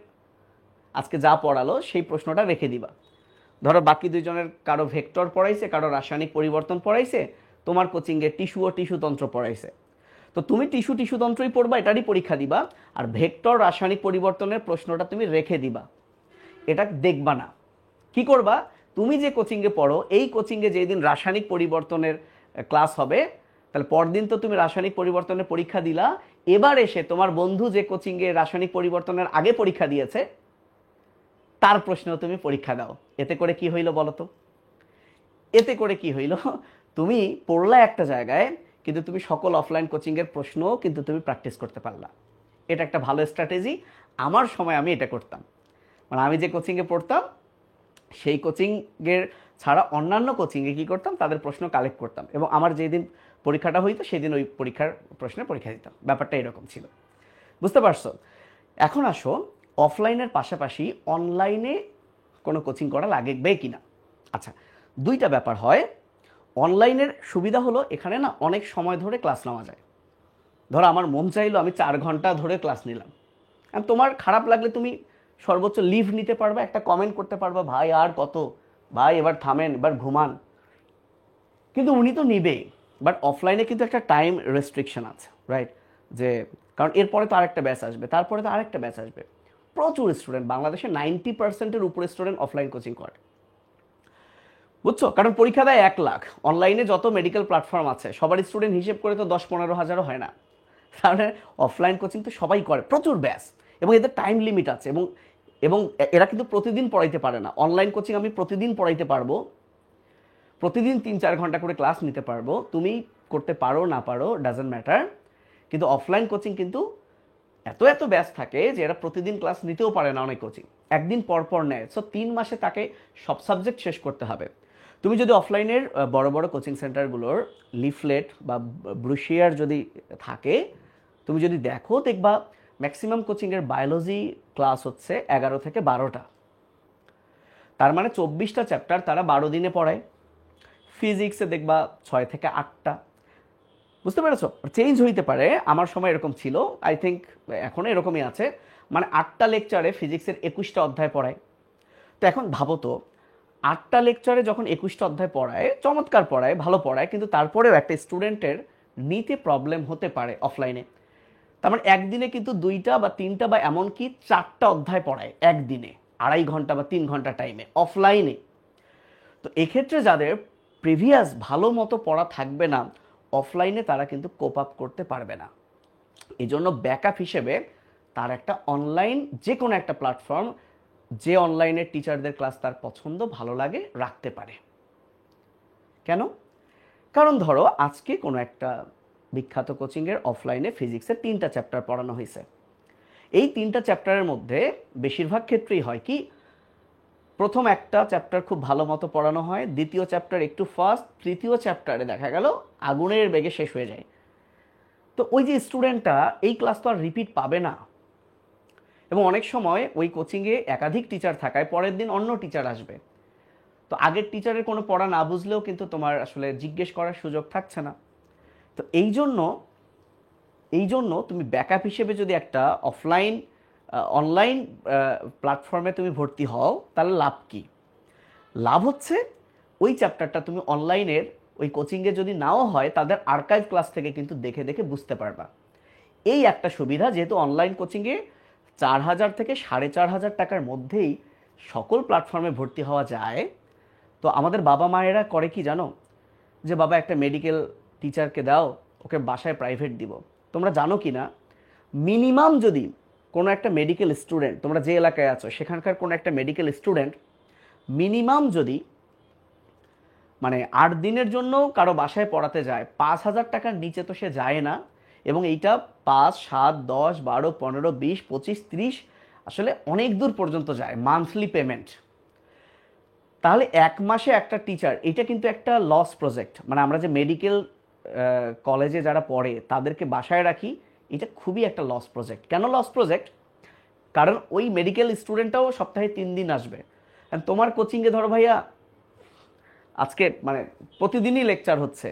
আজকে যা পড়ালো সেই প্রশ্নটা রেখে দিবা। ধরো বাকি 2জনের কারো ভেক্টর পড়াইছে, কারো রাসায়নিক পরিবর্তন পড়াইছে, তোমার কোচিংয়ে টিস্যু ও টিস্যুতন্ত্র পড়াইছে, তো তুমি টিস্যুতন্ত্রই পড়বা, এটারই পরীক্ষা দিবা, আর ভেক্টর রাসায়নিক পরিবর্তনের প্রশ্নটা তুমি রেখে দিবা, এটা দেখবা না। কি করবা, তুমি যে কোচিংয়ে পড়ো এই কোচিংয়ে যেদিন রাসায়নিক পরিবর্তনের ক্লাস হবে, তাহলে পরদিন তো তুমি রাসায়নিক পরিবর্তনের পরীক্ষা দিলা, এবার এসে তোমার বন্ধু যে কোচিংয়ে রাসায়নিক পরিবর্তনের আগে পরীক্ষা দিয়েছে তার প্রশ্ন তুমি পরীক্ষা দাও। এতে করে কি হইল বলো তো, এতে করে কি হইল, তুমি পড়লা একটা জায়গায়, কিন্তু তুমি সকল অফলাইন কোচিংয়ের প্রশ্নও কিন্তু তুমি প্র্যাকটিস করতে পারলা। এটা একটা ভালো স্ট্র্যাটেজি। আমার সময় আমি এটা করতাম, মানে আমি যে কোচিংয়ে পড়তাম সেই কোচিংয়ের ছাড়া অন্যান্য কোচিংয়ে কী করতাম, তাদের প্রশ্ন কালেক্ট করতাম, এবং আমার যেদিন পরীক্ষাটা হইতো সেদিন ওই প্রশ্নের পরীক্ষা দিতাম। ব্যাপারটা এরকম ছিল, বুঝতে পারছো? এখন আসো, অফলাইনের পাশাপাশি অনলাইনে কোনো কোচিং করা লাগবে কি না। আচ্ছা, 2টা ব্যাপার হয়। অনলাইনের সুবিধা হলো এখানে না অনেক সময় ধরে ক্লাস নেওয়া যায়। ধরো আমার মন চাইলো আমি 4 ঘন্টা ধরে ক্লাস নিলাম, আর তোমার খারাপ লাগলে তুমি সর্বোচ্চ লিভ নিতে পারবা, একটা কমেন্ট করতে পারবা, ভাই আর কত, ভাই এবার থামেন, এবার ঘুমান, কিন্তু উনি তো নিবেই। বাট অফলাইনে কিন্তু একটা টাইম রেস্ট্রিকশন আছে, রাইট? যে কারণ এরপরে তো আরেকটা ব্যাচ আসবে, তারপরে তো আরেকটা ব্যাচ আসবে। প্রচুর স্টুডেন্ট, বাংলাদেশে 90%-এর উপরে স্টুডেন্ট অফলাইন কোচিং করে, বুঝছো? কারণ পরীক্ষা দেয় 1 লাখ, অনলাইনে যত মেডিকেল প্ল্যাটফর্ম আছে সবার স্টুডেন্ট হিসেব করে তো 10-15 হাজারও হয় না। তাহলে অফলাইন কোচিং তো সবাই করে, প্রচুর ব্যাচ, এবং এদের টাইম লিমিট আছে, এবং এবং এরা কিন্তু প্রতিদিন পড়াইতে পারে না। অনলাইন কোচিং আমি প্রতিদিন পড়াইতে পারবো, প্রতিদিন 3-4 ঘন্টা করে ক্লাস নিতে পারবো, তুমি করতে পারো না পারো ডাজেন্ট ম্যাটার। কিন্তু অফলাইন কোচিং কিন্তু এত এত ব্যাচ থাকে যে এরা প্রতিদিন ক্লাস নিতেও পারে না, অনেক কোচিং একদিন পর পর নেয়। সো 3 মাসে তাকে সব সাবজেক্ট শেষ করতে হবে। তুমি যদি অফলাইনের বড় বড় কোচিং সেন্টারগুলোর লিফলেট বা ব্রুশিয়ার যদি থাকে, তুমি যদি দেখো, দেখবা ম্যাক্সিমাম কোচিংয়ের বায়োলজি ক্লাস হচ্ছে 11 থেকে 12টা, তার মানে 24টা চ্যাপ্টার তারা 12 দিনে পড়ায়। ফিজিক্সে দেখবা 6 থেকে 8টা, বুঝতে পেরেছো? চেঞ্জ হইতে পারে, আমার সময় এরকম ছিল, আই থিঙ্ক এখনও এরকমই আছে, মানে 8টা লেকচারে ফিজিক্সের 21টা অধ্যায় পড়ায়। তো এখন ভাবো তো, 8টা লেকচারে যখন 21টা অধ্যায় পড়ায়, চমৎকার পড়ায়, ভালো পড়ায়, কিন্তু তারপরেও একটা স্টুডেন্টের নিতে প্রবলেম হতে পারে অফলাইনে। তার মানে একদিনে কিন্তু 2টা বা 3টা বা এমনকি 4টা অধ্যায় পড়ায় একদিনে, 2.5 ঘন্টা বা 3 ঘন্টা টাইমে অফলাইনে। তো এক্ষেত্রে যাদের প্রিভিয়াস ভালো মতো পড়া থাকবে না অফলাইনে, তারা কিন্তু কোপ আপ করতে পারবে না। এই জন্য ব্যাকআপ হিসেবে তার একটা অনলাইন যে কোনো একটা প্ল্যাটফর্ম, যে অনলাইনের টিচারদের ক্লাস তার পছন্দ ভালো লাগে, রাখতে পারে। কেন? কারণ ধরো আজকে কোনো একটা বিখ্যাত কোচিংয়ের অফলাইনে ফিজিক্সের 3টা চ্যাপ্টার পড়ানো হয়েছে। এই 3টা চ্যাপ্টারের মধ্যে বেশিরভাগ ক্ষেত্রেই হয় কি, প্রথম একটা চ্যাপ্টার খুব ভালো মতো পড়ানো হয়, দ্বিতীয় চ্যাপ্টার একটু ফাস্ট, তৃতীয় চ্যাপ্টারে দেখা গেল আগুনের বেগে শেষ হয়ে যায়। তো ওই যে স্টুডেন্টটা এই ক্লাস তো আর রিপিট পাবে না। এবং অনেক সময় ওই কোচিংয়ে একাধিক টিচার থাকায় পরের দিন অন্য টিচার আসবে, তো আগের টিচারের কোনো পড়া না বুঝলেও কিন্তু তোমার আসলে জিজ্ঞেস করার সুযোগ থাকছে না। তো এই জন্য তুমি ব্যাকআপ হিসেবে যদি একটা অনলাইন প্ল্যাটফর্মে তুমি ভর্তি হও, তাহলে লাভ কি? লাভ হচ্ছে ওই চ্যাপ্টারটা তুমি অনলাইনের ওই কোচিংয়ে যদি নাও হয়, তাদের আর্কাইভ ক্লাস থেকে কিন্তু দেখে দেখে বুঝতে পারবা। এই একটা সুবিধা, যেহেতু অনলাইন কোচিংয়ে 4,000 থেকে 4,500 টাকার মধ্যেই সকল প্ল্যাটফর্মে ভর্তি হওয়া যায়। তো আমাদের বাবা মায়েরা করে কি জানো, যে বাবা একটা মেডিকেল টিচারকে দাও, ওকে বাসায় প্রাইভেট দিব। তোমরা জানো কি না, মিনিমাম যদি কোনো একটা মেডিকেল স্টুডেন্ট, তোমরা যে এলাকায় আছো সেখানকার কোনো একটা মেডিকেল স্টুডেন্ট মিনিমাম যদি মানে 8 দিনের জন্য কারো বাসায় পড়াতে যায়, 5,000 টাকার নিচে তো সে যায় না। এবং এইটা 5, 7, 10, 12, 15, 20, 25, 30 আসলে অনেক দূর পর্যন্ত যায় মান্থলি পেমেন্ট। তাহলে 1 মাসে একটা টিচার, এটা কিন্তু একটা লস প্রজেক্ট। মানে আমরা যে মেডিকেল কলেজে যারা পড়ে তাদেরকে বাসায় রাখি, এটা খুবই একটা লস প্রজেক্ট। কেন লস প্রজেক্ট? কারণ ওই মেডিকেল স্টুডেন্টটাও সপ্তাহে 3 দিন আসবে। আর তোমার কোচিংয়ে ধরো ভাইয়া আজকে মানে প্রতিদিনই লেকচার হচ্ছে,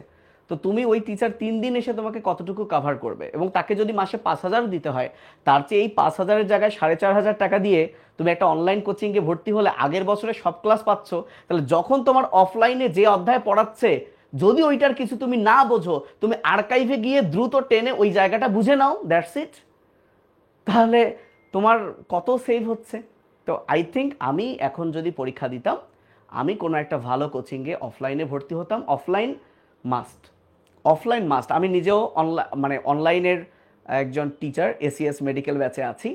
তো তুমি ওই টিচার 3 দিন এসে তোমাকে কতটুকু কাভার করবে? এবং তাকে যদি মাসে 5,000 দিতে হয়, তার চেয়ে এই 5,000-এর জায়গায় 4,500 টাকা দিয়ে তুমি একটা অনলাইন কোচিংয়ে ভর্তি হলে আগের বছরে সব ক্লাস পাচ্ছ। তাহলে যখন তোমার অফলাইনে যে অধ্যায় পড়াচ্ছে, যদি ওইটার কিছু তুমি না বোঝো, তুমি আর্কাইভে গিয়ে দ্রুত টেনে ওই জায়গাটা বুঝে নাও, দ্যাটস ইট। তাহলে তোমার কত সেভ হচ্ছে। তো আই থিঙ্ক আমি এখন যদি পরীক্ষা দিতাম, আমি কোনো একটা ভালো কোচিংয়ে অফলাইনে ভর্তি হতাম। Offline must, offline must. আমি নিজেও মানে অনলাইনের একজন টিচার, এসিএস মেডিকেল ব্যাচে আছি।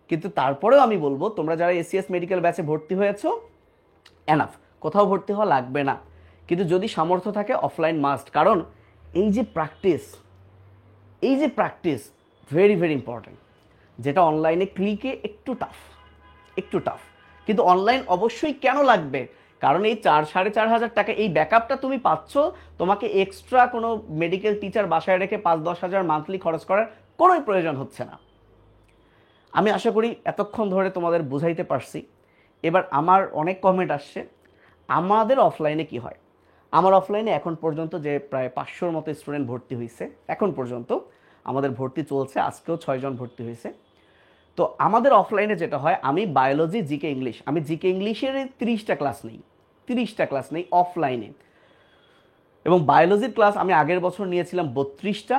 কিন্তু তারপরেও আমি বলবো, তোমরা যারা এসিএস মেডিকেল ব্যাচে ভর্তি হয়েছো, এনাফ, কোথাও ভর্তি হওয়া লাগবে না। কিন্তু যদি সামর্থ্য থাকে, অফলাইন মাস্ট। কারণ এই যে প্র্যাকটিস, এই যে প্র্যাকটিস ভেরি ভেরি ইম্পর্ট্যান্ট, যেটা অনলাইনে ক্লিকে একটু টাফ, একটু টাফ। কিন্তু অনলাইন অবশ্যই কেন লাগবে? কারণ এই 4-4.5 হাজার টাকা এই ব্যাকআপটা তুমি পাচ্ছ, তোমাকে এক্সট্রা কোনো মেডিকেল টিচার বাসায় রেখে 5-10 হাজার মান্থলি খরচ করার কোনোই প্রয়োজন হচ্ছে না। আমি আশা করি এতক্ষণ ধরে তোমাদের বুঝাইতে পারছি। এবার আমার অনেক কমেন্ট আসছে, আমাদের অফলাইনে কি হয়। আমার অফলাইনে এখন পর্যন্ত যে প্রায় 500-র মতো স্টুডেন্ট ভর্তি হয়েছে, এখন পর্যন্ত আমাদের ভর্তি চলছে, আজকেও 6 জন ভর্তি হয়েছে। তো আমাদের অফলাইনে যেটা হয়, আমি বায়োলজি, জিকে, ইংলিশ, আমি জিকে ইংলিশের 30টা ক্লাস নেই, 30টা ক্লাস নেই অফলাইনে। এবং বায়োলজির ক্লাস আমি আগের বছর নিয়েছিলাম 32টা,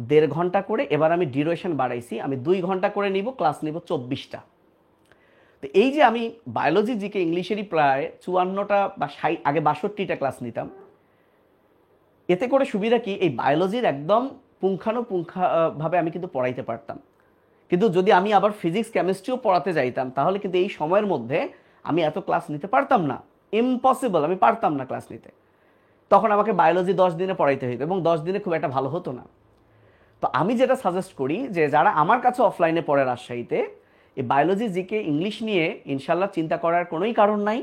1.5 ঘন্টা করে। এবার আমি ডিউরেশন বাড়াইছি, আমি 2 ঘন্টা করে নিব, ক্লাস নিব 24টা। তো এই যে আমি বায়োলজি, জিকে, ইংলিশেরই প্রায় 54টা বা 60, আগে 62টা ক্লাস নিতাম। এতে করে সুবিধা কি, এই বায়োলজির একদম পুঙ্খানুপুঙ্খাভাবে আমি কিন্তু পড়াইতে পারতাম। কিন্তু যদি আমি আবার ফিজিক্স, কেমিস্ট্রিও পড়াতে যাইতাম, তাহলে কিন্তু এই সময়ের মধ্যে আমি এত ক্লাস নিতে পারতাম না। ইম্পসিবল, আমি পারতাম না ক্লাস নিতে। তখন আমাকে বায়োলজি 10 দিনে পড়াইতে হইতো, এবং 10 দিনে খুব একটা ভালো হতো না। তো আমি যেটা সাজেস্ট করি, যে যারা আমার কাছে অফলাইনে পড়ে রাজশাহীতে, এই বায়োলজি, জিকে, ইংলিশ নিয়ে ইনশাল্লাহ চিন্তা করার কোনোই কারণ নাই।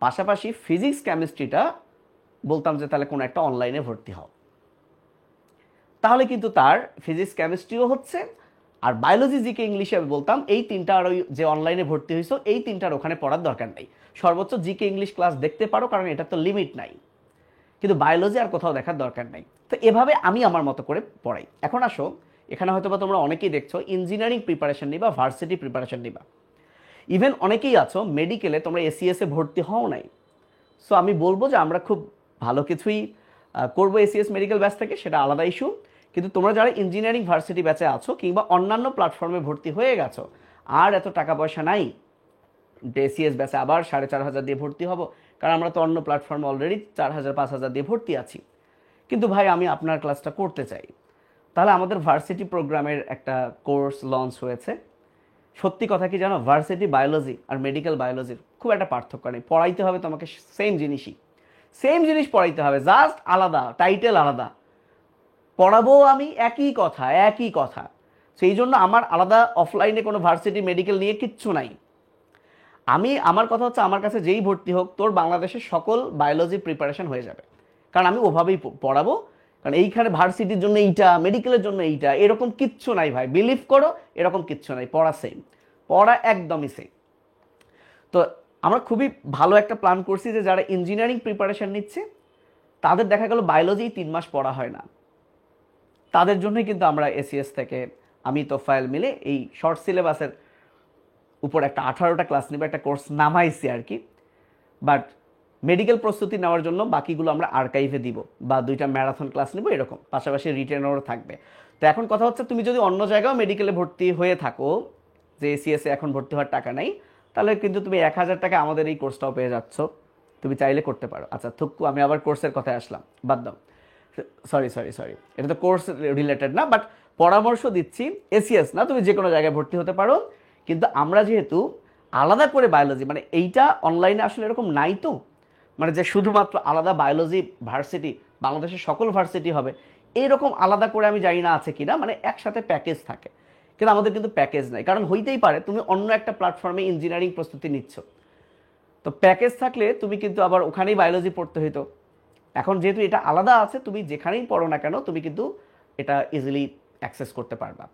পাশাপাশি ফিজিক্স, কেমিস্ট্রিটা বলতাম যে তাহলে কোনো একটা অনলাইনে ভর্তি হও, তাহলে কিন্তু তার ফিজিক্স, কেমিস্ট্রিও হচ্ছে। আর বায়োলজি, জিকে, ইংলিশে আমি বলতাম এই 3টা, আর ওই যে অনলাইনে ভর্তি হয়েছো এই 3টার ওখানে পড়ার দরকার নাই। সর্বোচ্চ জিকে ইংলিশ ক্লাস দেখতে পারো, কারণ এটা তো লিমিট নাই। কিন্তু বায়োলজি আর কোথাও দেখার দরকার নাই। তো এভাবে আমি আমার মতো করে পড়াই। এখন আসো, এখানে হয়তো বা তোমরা অনেকেই দেখছো ইঞ্জিনিয়ারিং প্রিপারেশন নিবা, ভার্সিটি প্রিপারেশন নিবা, ইভেন অনেকেই আছো মেডিকেলে তোমরা এসিএসে ভর্তি হও নাই। সো আমি বলবো যে আমরা খুব ভালো কিছুই করবো এসিএস মেডিকেল ব্যাচ থেকে, সেটা আলাদা ইস্যু। কিন্তু তোমরা যারা ইঞ্জিনিয়ারিং ভার্সিটি ব্যাচে আছো কিংবা অন্যান্য প্ল্যাটফর্মে ভর্তি হয়ে গেছো, আর এত টাকা পয়সা নাই এসিএস ব্যাচে আবার 4,500 দিয়ে ভর্তি হব, কারণ আমরা তো অন্য প্ল্যাটফর্মে অলরেডি 4,000-5,000 দিয়ে ভর্তি আছি। কিন্তু ভাই আমি আপনার ক্লাসটা করতে চাই, তাহলে আমাদের ভার্সিটি প্রোগ্রামের একটা কোর্স লঞ্চ হয়েছে। সত্যি কথা কি জানো, ভার্সিটি বায়োলজি আর মেডিকেল বায়োলজির খুব একটা পার্থক্য নেই। পড়াইতে হবে তোমাকে সেম জিনিসই, সেম জিনিস পড়াইতে হবে, জাস্ট আলাদা টাইটেল, আলাদা পড়াবো আমি একই কথা, একই কথা। সেই জন্য আমার আলাদা অফলাইনে কোনো ভার্সিটি মেডিকেল নিয়ে কিচ্ছু নাই। আমার কথা হচ্ছে, আমার কাছে যেই ভর্তি হোক, তোর বাংলাদেশের সকল বায়োলজি প্রিপারেশন হয়ে যাবে, কারণ আমি ওভাবেই পড়াবো। কারণ এইখানে ভার্সিটির জন্য এইটা, মেডিকেলের জন্য এইটা, এরকম কিচ্ছু নাই ভাই, বিলিভ করো, এরকম কিচ্ছু নাই। পড়া সেম, পড়া একদমই সেম। তো আমরা খুবই ভালো একটা প্ল্যান করছি, যে যারা ইঞ্জিনিয়ারিং প্রিপারেশন নিচ্ছে তাদের দেখা গেল বায়োলজি 3 মাস পড়া হয় না, তাদের জন্যই কিন্তু আমরা এসিএস থেকে আমি তোফায়েল মিলে এই শর্ট সিলেবাসের উপর একটা 18টা ক্লাস নেবে একটা কোর্স নামাইছি আর কি। বাট মেডিকেল প্রস্তুতি নেওয়ার জন্য বাকিগুলো আমরা আর্কাইভে দিব, বা 2টা ম্যারাথন ক্লাস নেব, এরকম পাশাপাশি রিটেনও থাকবে। তো এখন কথা হচ্ছে, তুমি যদি অন্য জায়গাও মেডিকেলে ভর্তি হয়ে থাকো, যে এসিএসে এখন ভর্তি হওয়ার টাকা নেই, তাহলে কিন্তু তুমি 1,000 টাকা আমাদের এই কোর্সটাও পেয়ে যাচ্ছ, তুমি চাইলে করতে পারো। আচ্ছা থুক্কু, আমি আবার কোর্সের কথায় আসলাম, বাদ দাও, সরি সরি সরি, এটা তো কোর্স রিলেটেড না, বাট পরামর্শ দিচ্ছি, এসিএস না, তুমি যে কোনো জায়গায় ভর্তি হতে পারো। কিন্তু আমরা যেহেতু আলাদা করে বায়োলজি, মানে এইটা অনলাইনে আসলে এরকম নাই, তো মানে যে শুধুমাত্র আলাদা বায়োলজি ভার্সিটি, বাংলাদেশের সকল ভার্সিটি হবে এইরকম আলাদা করে আমি জানি না আছে কিনা, মানে একসাথে প্যাকেজ থাকে, কিন্তু আমাদের কিন্তু প্যাকেজ নাই। কারণ হইতেই পারে তুমি অন্য একটা প্ল্যাটফর্মে ইঞ্জিনিয়ারিং প্রস্তুতি নিচ্ছ, তো প্যাকেজ থাকলে তুমি কিন্তু আবার ওখানেই বায়োলজি পড়তে হইতো। এখন যেহেতু এটা আলাদা আছে, তুমি যেখানেই পড়ো না কেন তুমি কিন্তু এটা ইজিলি অ্যাক্সেস করতে পারবা।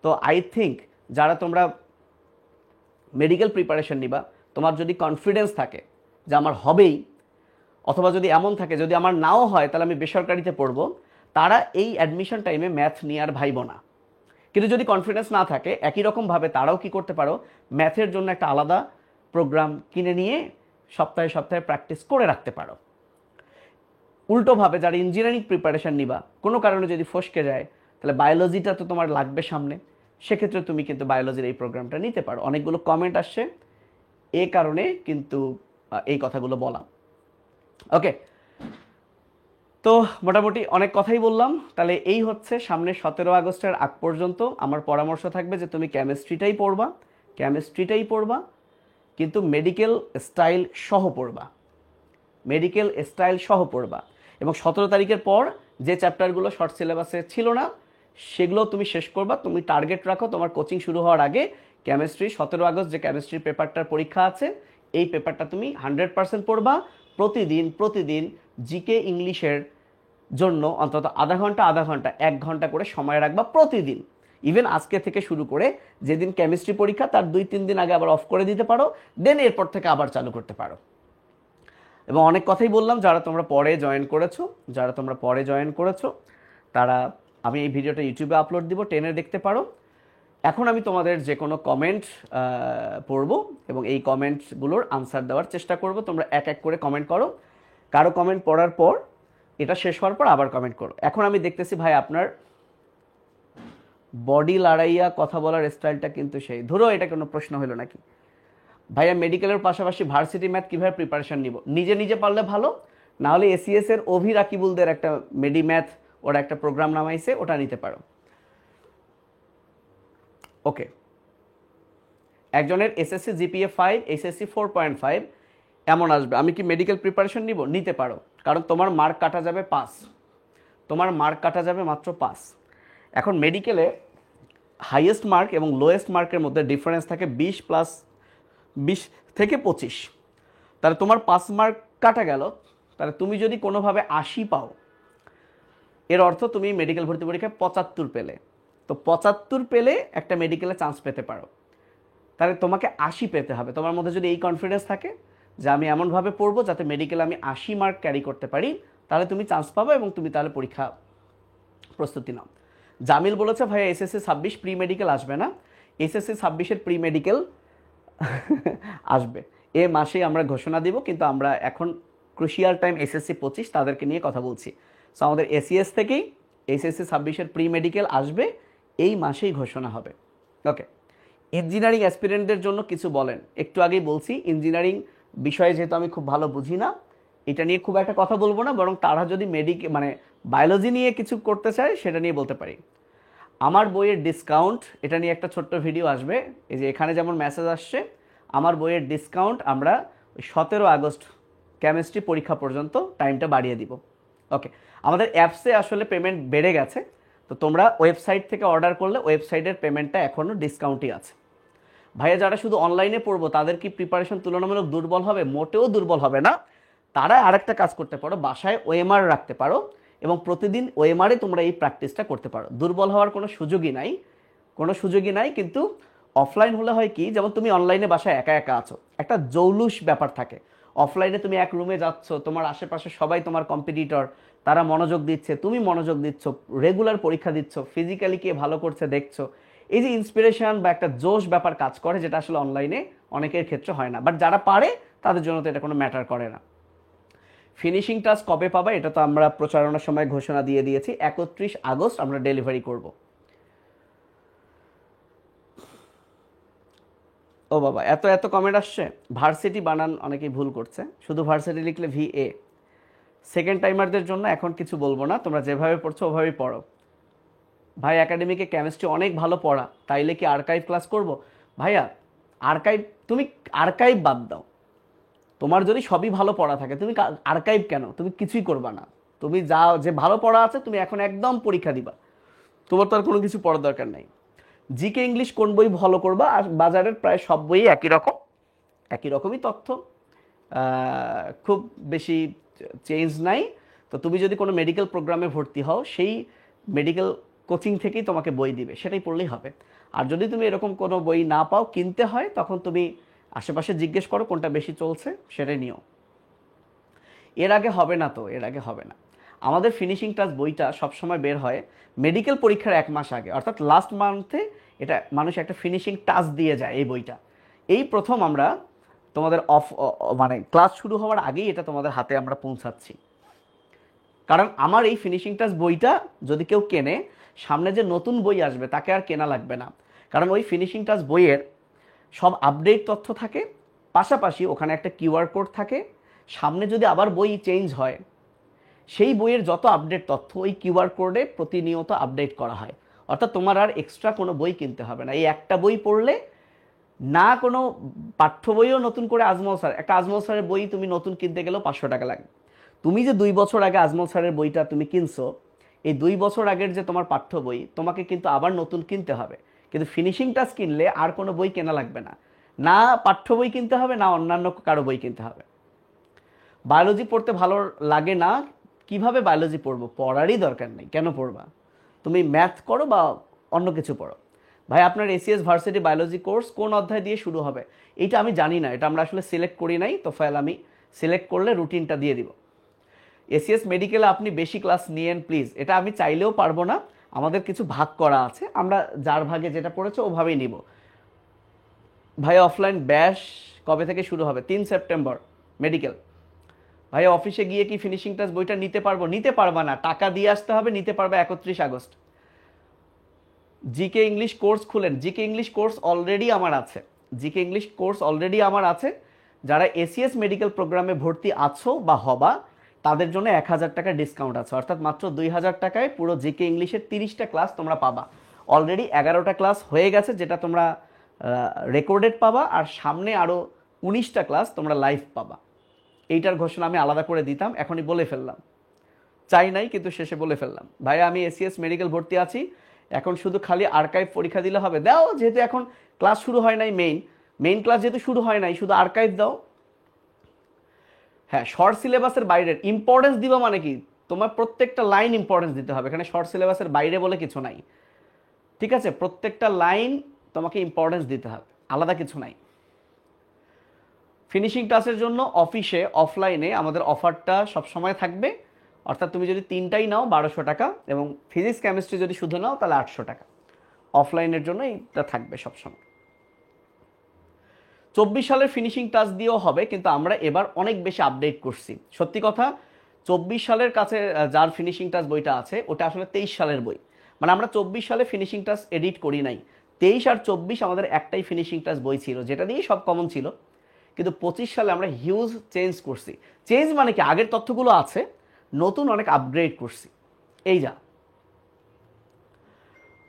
তো আই থিঙ্ক যারা তোমরা মেডিকেল প্রিপারেশন নিবা, তোমার যদি কনফিডেন্স থাকে যে আমার হবেই, অথবা যদি এমন থাকে যদি আমার নাও হয় তাহলে আমি বেসরকারিতে পড়বো, তারা এই অ্যাডমিশন টাইমে ম্যাথ নিয়ে আর ভাইব না। কিন্তু যদি কনফিডেন্স না থাকে, একই রকমভাবে তারাও কি করতে পারো, ম্যাথের জন্য একটা আলাদা প্রোগ্রাম কিনে নিয়ে সপ্তাহে সপ্তাহে প্র্যাকটিস করে রাখতে পারো। উল্টোভাবে যারা ইঞ্জিনিয়ারিং প্রিপারেশন নিবা, কোনো কারণে যদি ফসকে যায়, তাহলে বায়োলজিটা তো তোমার লাগবে সামনে, সেক্ষেত্রে তুমি কিন্তু বায়োলজির এই প্রোগ্রামটা নিতে পারো। অনেকগুলো কমেন্ট আসছে, এ কারণে কিন্তু এই কথাগুলো বলা। ওকে, তো মোটামুটি অনেক কথাই বললাম। তাহলে এই হচ্ছে সামনে 17 আগস্টের আগ পর্যন্ত আমার পরামর্শ থাকবে যে তুমি কেমিস্ট্রিটাই পড়বা, কিন্তু মেডিকেল স্টাইল সহ পড়বা। এবং 17 তারিখের পর যে চ্যাপ্টারগুলো শর্ট সিলেবাসে ছিল না সেগুলো তুমি শেষ করবা। তুমি টার্গেট রাখো তোমার কোচিং শুরু হওয়ার আগে কেমিস্ট্রি 17 আগস্ট যে কেমিস্ট্রি পেপারটার পরীক্ষা আছে, এই পেপারটা তুমি 100% পড়বা। প্রতিদিন জিকে ইংলিশের জন্য অন্তত আধা ঘন্টা 1 ঘন্টা করে সময় রাখবা প্রতিদিন। ইভেন আজকে থেকে শুরু করে যেদিন কেমিস্ট্রি পরীক্ষা তার 2-3 দিন আগে আবার অফ করে দিতে পারো, দেন এরপর থেকে আবার চালু করতে পারো। এবং অনেক কথাই বললাম, যারা তোমরা পরে জয়েন করেছো তারা, আমি এই ভিডিওটা ইউটিউবে আপলোড দিব, টেনে দেখতে পারো। এখন আমি তোমাদের যে কোনো কমেন্ট পড়ব এবং এই কমেন্টগুলোর আনসার দেওয়ার চেষ্টা করব। তোমরা এক এক করে কমেন্ট করো, কারো কমেন্ট পড়ার পর এটা শেষ হওয়ার পর আবার কমেন্ট করো। এখন আমি দেখতেছি ভাই আপনার বডি লড়াইয়া কথা বলার স্টাইলটা কিন্তু সেই, ধরো এটা কোনো প্রশ্ন হলো নাকি? ভাইয়া মেডিকেলের পাশাপাশি ভার্সিটি ম্যাথ কীভাবে প্রিপারেশন নিব? নিজে পারলে ভালো, না হলে এসিএস এর অভি রাকিবুলদের একটা মেডি ম্যাথ, ওরা একটা প্রোগ্রাম নামাইছে, ওটা নিতে পারো। ওকে, একজনের এসএসসি জিপিএ 5, এইচএসসি 4.5 এমন আসবে, আমি কি মেডিকেল প্রিপারেশন নিব? নিতে পারো, কারণ তোমার মার্ক কাটা যাবে 5, মাত্র 5। এখন মেডিকেলে হাইয়েস্ট মার্ক এবং লোয়েস্ট মার্কের মধ্যে ডিফারেন্স থাকে 20 থেকে 25। তাহলে তোমার 5 মার্ক কাটা গেল, তাহলে তুমি যদি কোনোভাবে 80 পাও, এর অর্থ তুমি মেডিকেল ভর্তি পরীক্ষায় 75 পেলে। তো 75 পেলে একটা মেডিকেলে চান্স পেতে পারো। তাহলে তোমাকে 80 পেতে হবে। তোমার মধ্যে যদি এই কনফিডেন্স থাকে যে আমি এমনভাবে পড়বো যাতে মেডিকেল আমি 80 মার্ক ক্যারি করতে পারি, তাহলে তুমি চান্স পাবে এবং তুমি তাহলে পরীক্ষা প্রস্তুতি নাও। জামিল বলেছে ভাইয়া এসএসসি 26 প্রি মেডিকেল আসবে না? এসএসসি 26-এর প্রি মেডিকেল আসবে, এ মাসেই আমরা ঘোষণা দিব, কিন্তু আমরা এখন ক্রুশিয়াল টাইম এসএসসি 25 তাদেরকে নিয়ে কথা বলছি। সো আমাদের এসিএস থেকেই এসএসসি 26-এর প্রি মেডিকেল আসবে, এই মাসেই ঘোষণা হবে। ওকে, ইঞ্জিনিয়ারিং অ্যাসপিরেন্টদের জন্য কিছু বলেন। একটু আগেই বলছি, ইঞ্জিনিয়ারিং বিষয়ে যেহেতু আমি খুব ভালো বুঝি না, এটা নিয়ে খুব একটা কথা বলবো না, বরং তারা যদি বায়োলজি নিয়ে কিছু করতে চায় সেটা নিয়ে বলতে পারি। আমার বইয়ের ডিসকাউন্ট, এটা নিয়ে একটা ছোট্ট ভিডিও আসবে। এই যে এখানে যেমন মেসেজ আসছে, আমার বইয়ের ডিসকাউন্ট আমরা 17 আগস্ট কেমিস্ট্রি পরীক্ষা পর্যন্ত টাইমটা বাড়িয়ে দিব। ওকে, আমাদের অ্যাপসে আসলে পেমেন্ট বেড়ে গেছে, তো তোমরা ওয়েবসাইট থেকে অর্ডার করলে ওয়েবসাইটের পেমেন্টটা এখনও ডিসকাউন্টই আছে। ভাইয়া যারা শুধু অনলাইনে পড়বো তাদের কি প্রিপারেশন তুলনামূলক দুর্বল হবে? মোটেও দুর্বল হবে না। তারা আরেকটা কাজ করতে পারো, বাসায় ওএমআর রাখতে পারো এবং প্রতিদিন ওএমআরে তোমরা এই প্র্যাকটিসটা করতে পারো। দুর্বল হওয়ার কোনো সুযোগই নাই। কিন্তু অফলাইন হলে হয় কি, যেমন তুমি অনলাইনে বাসায় একা আছো, একটা জৌলুস ব্যাপার থাকে। অফলাইনে তুমি এক রুমে যাচ্ছ, তোমার আশেপাশে সবাই তোমার কম্পিটিটর, তারা মনোযোগ দিচ্ছে, তুমি মনোযোগ দিচ্ছ, রেগুলার পরীক্ষা দিচ্ছ, ফিজিক্যালি কে ভালো করছে দেখছো। এই যে ইন্সপিরেশন বা একটা জোশ ব্যাপার কাজ করে, যেটা আসলে অনলাইনে অনেকের ক্ষেত্রে হয় না। বাট যারা পারে তাদের জন্য তো এটা কোনো ম্যাটার করে না। ফিনিশিং টাচ কবে পাবে? এটা তো আমরা প্রচারণার সময় ঘোষণা দিয়ে দিয়েছি, 31 আগস্ট আমরা ডেলিভারি করব। ও বাবা, এত কমেন্ট আসছে। ভার্সিটি বানান অনেকেই ভুল করছে, শুধু ভার্সিটি লিখলে VA। সেকেন্ড টাইমারদের জন্য এখন কিছু বলবো না, তোমরা যেভাবে পড়ছো ওভাবেই পড়ো। ভাই একাডেমিকে কেমিস্ট্রি অনেক ভালো পড়া, তাইলে কি আর্কাইভ ক্লাস করব? ভাইয়া তুমি আর্কাইভ বাদ দাও, তোমার যদি সবই ভালো পড়া থাকে তুমি আর্কাইভ কেন? তুমি কিছুই করবা না, তুমি যে ভালো পড়া আছে তুমি এখন একদম পরীক্ষা দিবা, তোমার তো আর কোনো কিছু পড়ার দরকার নাই। জিকে ইংলিশ কোন বই ভালো করবা? আর বাজারের প্রায় সব বই একই রকমই তথ্য, খুব বেশি চেঞ্জ নাই। তো তুমি যদি কোনো মেডিকেল প্রোগ্রামে ভর্তি হও, সেই মেডিকেল কোচিং থেকেই তোমাকে বই দিবে, সেটাই পড়লেই হবে। আর যদি তুমি এরকম কোনো বই না পাও, কিনতে হয়, তখন তুমি আশেপাশে জিজ্ঞেস করো কোনটা বেশি চলছে, সেটাই নিও। এর আগে হবে না, তো এর আগে হবে না। আমাদের ফিনিশিং টাচ বইটা সবসময় বের হয় মেডিকেল পরীক্ষার 1 মাস আগে, অর্থাৎ লাস্ট মান্থে এটা মানুষ একটা ফিনিশিং টাচ দিয়ে যায় এই বইটা। এই প্রথম আমরা তোমাদের মানে ক্লাস শুরু হওয়ার আগেই এটা তোমাদের হাতে আমরা পৌঁছাচ্ছি। কারণ আমার এই ফিনিশিং টাচ বইটা যদি কেউ কেনে, সামনে যে নতুন বই আসবে তাকে আর কেনা লাগবে না। কারণ ওই ফিনিশিং টাচ বইয়ের সব আপডেট তথ্য থাকে, পাশাপাশি ওখানে একটা কিউআর কোড থাকে। সামনে যদি আবার বই চেঞ্জ হয়, সেই বইয়ের যত আপডেট তথ্য ওই কিউআর কোডে প্রতিনিয়ত আপডেট করা হয়। অর্থাৎ তোমার আর এক্সট্রা কোনো বই কিনতে হবে না। এই একটা বই পড়লে, না কোনো পাঠ্য বইও নতুন করে আজমল স্যার, একটা আজমল স্যারের বই তুমি নতুন কিনতে গেলেও 500 টাকা লাগে। তুমি যে 2 বছর আগে আজমল স্যারের বইটা তুমি কিনছো, এই 2 বছর আগের যে তোমার পাঠ্য বই তোমাকে কিন্তু আবার নতুন কিনতে হবে। কিন্তু ফিনিশিং টাচ কিনলে আর কোনো বই কেনা লাগবে না, না পাঠ্য বই কিনতে হবে, না অন্যান্য কারো বই কিনতে হবে। বায়োলজি পড়তে ভালো লাগে না, কিভাবে বায়োলজি পড়বো? পড়ারই দরকার নেই, কেন পড়বা? তুমি ম্যাথ করো বা অন্য কিছু পড়ো। ভাই আপনার এসিএস ভার্সিটি বায়োলজি কোর্স কোন অধ্যায় দিয়ে শুরু হবে? এটা আমি জানি না, এটা আমরা আসলে সিলেক্ট করি নাই। তো ফাইল আমি সিলেক্ট করলে রুটিনটা দিয়ে দিব। এসিএস মেডিকেলে আপনি বেশি ক্লাস নিয়েন প্লিজ, এটা আমি চাইলেও পারবো না। আমাদের কিছু ভাগ করা আছে, আমরা যার ভাগে যেটা পড়েছে ওভাবেই নিব। ভাই অফলাইন ব্যাশ কবে থেকে শুরু হবে? 3 সেপ্টেম্বর মেডিকেল। ভাই অফিসে গিয়ে কি ফিনিশিং টাচ বইটা নিতে পারবো? নিতে পারবা না, টাকা দিয়ে আসতে হবে। নিতে পারবে 31 আগস্ট। জিকে ইংলিশ কোর্স খুলেন। জিকে ইংলিশ কোর্স অলরেডি আমার আছে। জিকে ইংলিশ কোর্স অলরেডি আমার আছে। যারা এসিএস মেডিকেল প্রোগ্রামে ভর্তি আছো বা হবা, তাদের জন্য 1,000 টাকা ডিসকাউন্ট আছে, অর্থাৎ মাত্র 2,000 টাকায় পুরো জিকে ইংলিশের 30টা ক্লাস তোমরা পাবা। অলরেডি 11টা ক্লাস হয়ে গেছে, যেটা তোমরা রেকর্ডেড পাবা, আর সামনে আরও 19টা ক্লাস তোমরা লাইভ পাবা। এইটার ঘোষণা আমি আলাদা করে দিতাম, এখনই বলে ফেললাম। চাই নাই, কিন্তু শেষে বলে ফেললাম। ভাই আমি এসিএস মেডিকেল ভর্তি আছি, এখন শুধু খালি আর্কাইভ পরীক্ষা দিলে হবে? দাও, যেহেতু এখন ক্লাস শুরু হয় নাই, মেইন ক্লাস যেহেতু শুরু হয় নাই, শুধু আর্কাইভ দাও। হ্যাঁ, শর্ট সিলেবাসের বাইরের ইম্পর্টেন্স দিবা মানে কি? তোমার প্রত্যেকটা লাইন ইম্পর্টেন্স দিতে হবে, এখানে শর্ট সিলেবাসের বাইরে বলে কিছু নাই। ঠিক আছে, প্রত্যেকটা লাইন তোমাকে ইম্পর্টেন্স দিতে হবে, আলাদা কিছু নাই। ফিনিশিং টাচের জন্য অফিসে অফলাইনে আমাদের অফারটা সবসময় থাকবে। অর্থাৎ তুমি যদি 3টাই নাও 1200 টাকা, এবং ফিজিক্স কেমিস্ট্রি যদি শুধু নাও তাহলে 800 টাকা। অফলাইনের জন্য এইটা থাকবে সবসময়। 24 সালের ফিনিশিং টাচ দিয়েও হবে, কিন্তু আমরা এবার অনেক বেশি আপডেট করছি। সত্যি কথা, 24 সালের কাছে যার ফিনিশিং টাচ বইটা আছে ওটা আসলে 23 সালের বই। মানে আমরা 24 সালে ফিনিশিং টাচ এডিট করি নাই। 23 আর 24 আমাদের একটাই ফিনিশিং টাচ বই ছিল, যেটা দিয়েই সব কমন ছিল। কিন্তু 25 সালে আমরা হিউজ চেঞ্জ করছি। চেঞ্জ মানে কি? আগের তথ্যগুলো আছে, নতুন অনেক আপগ্রেড করছি। এই যা।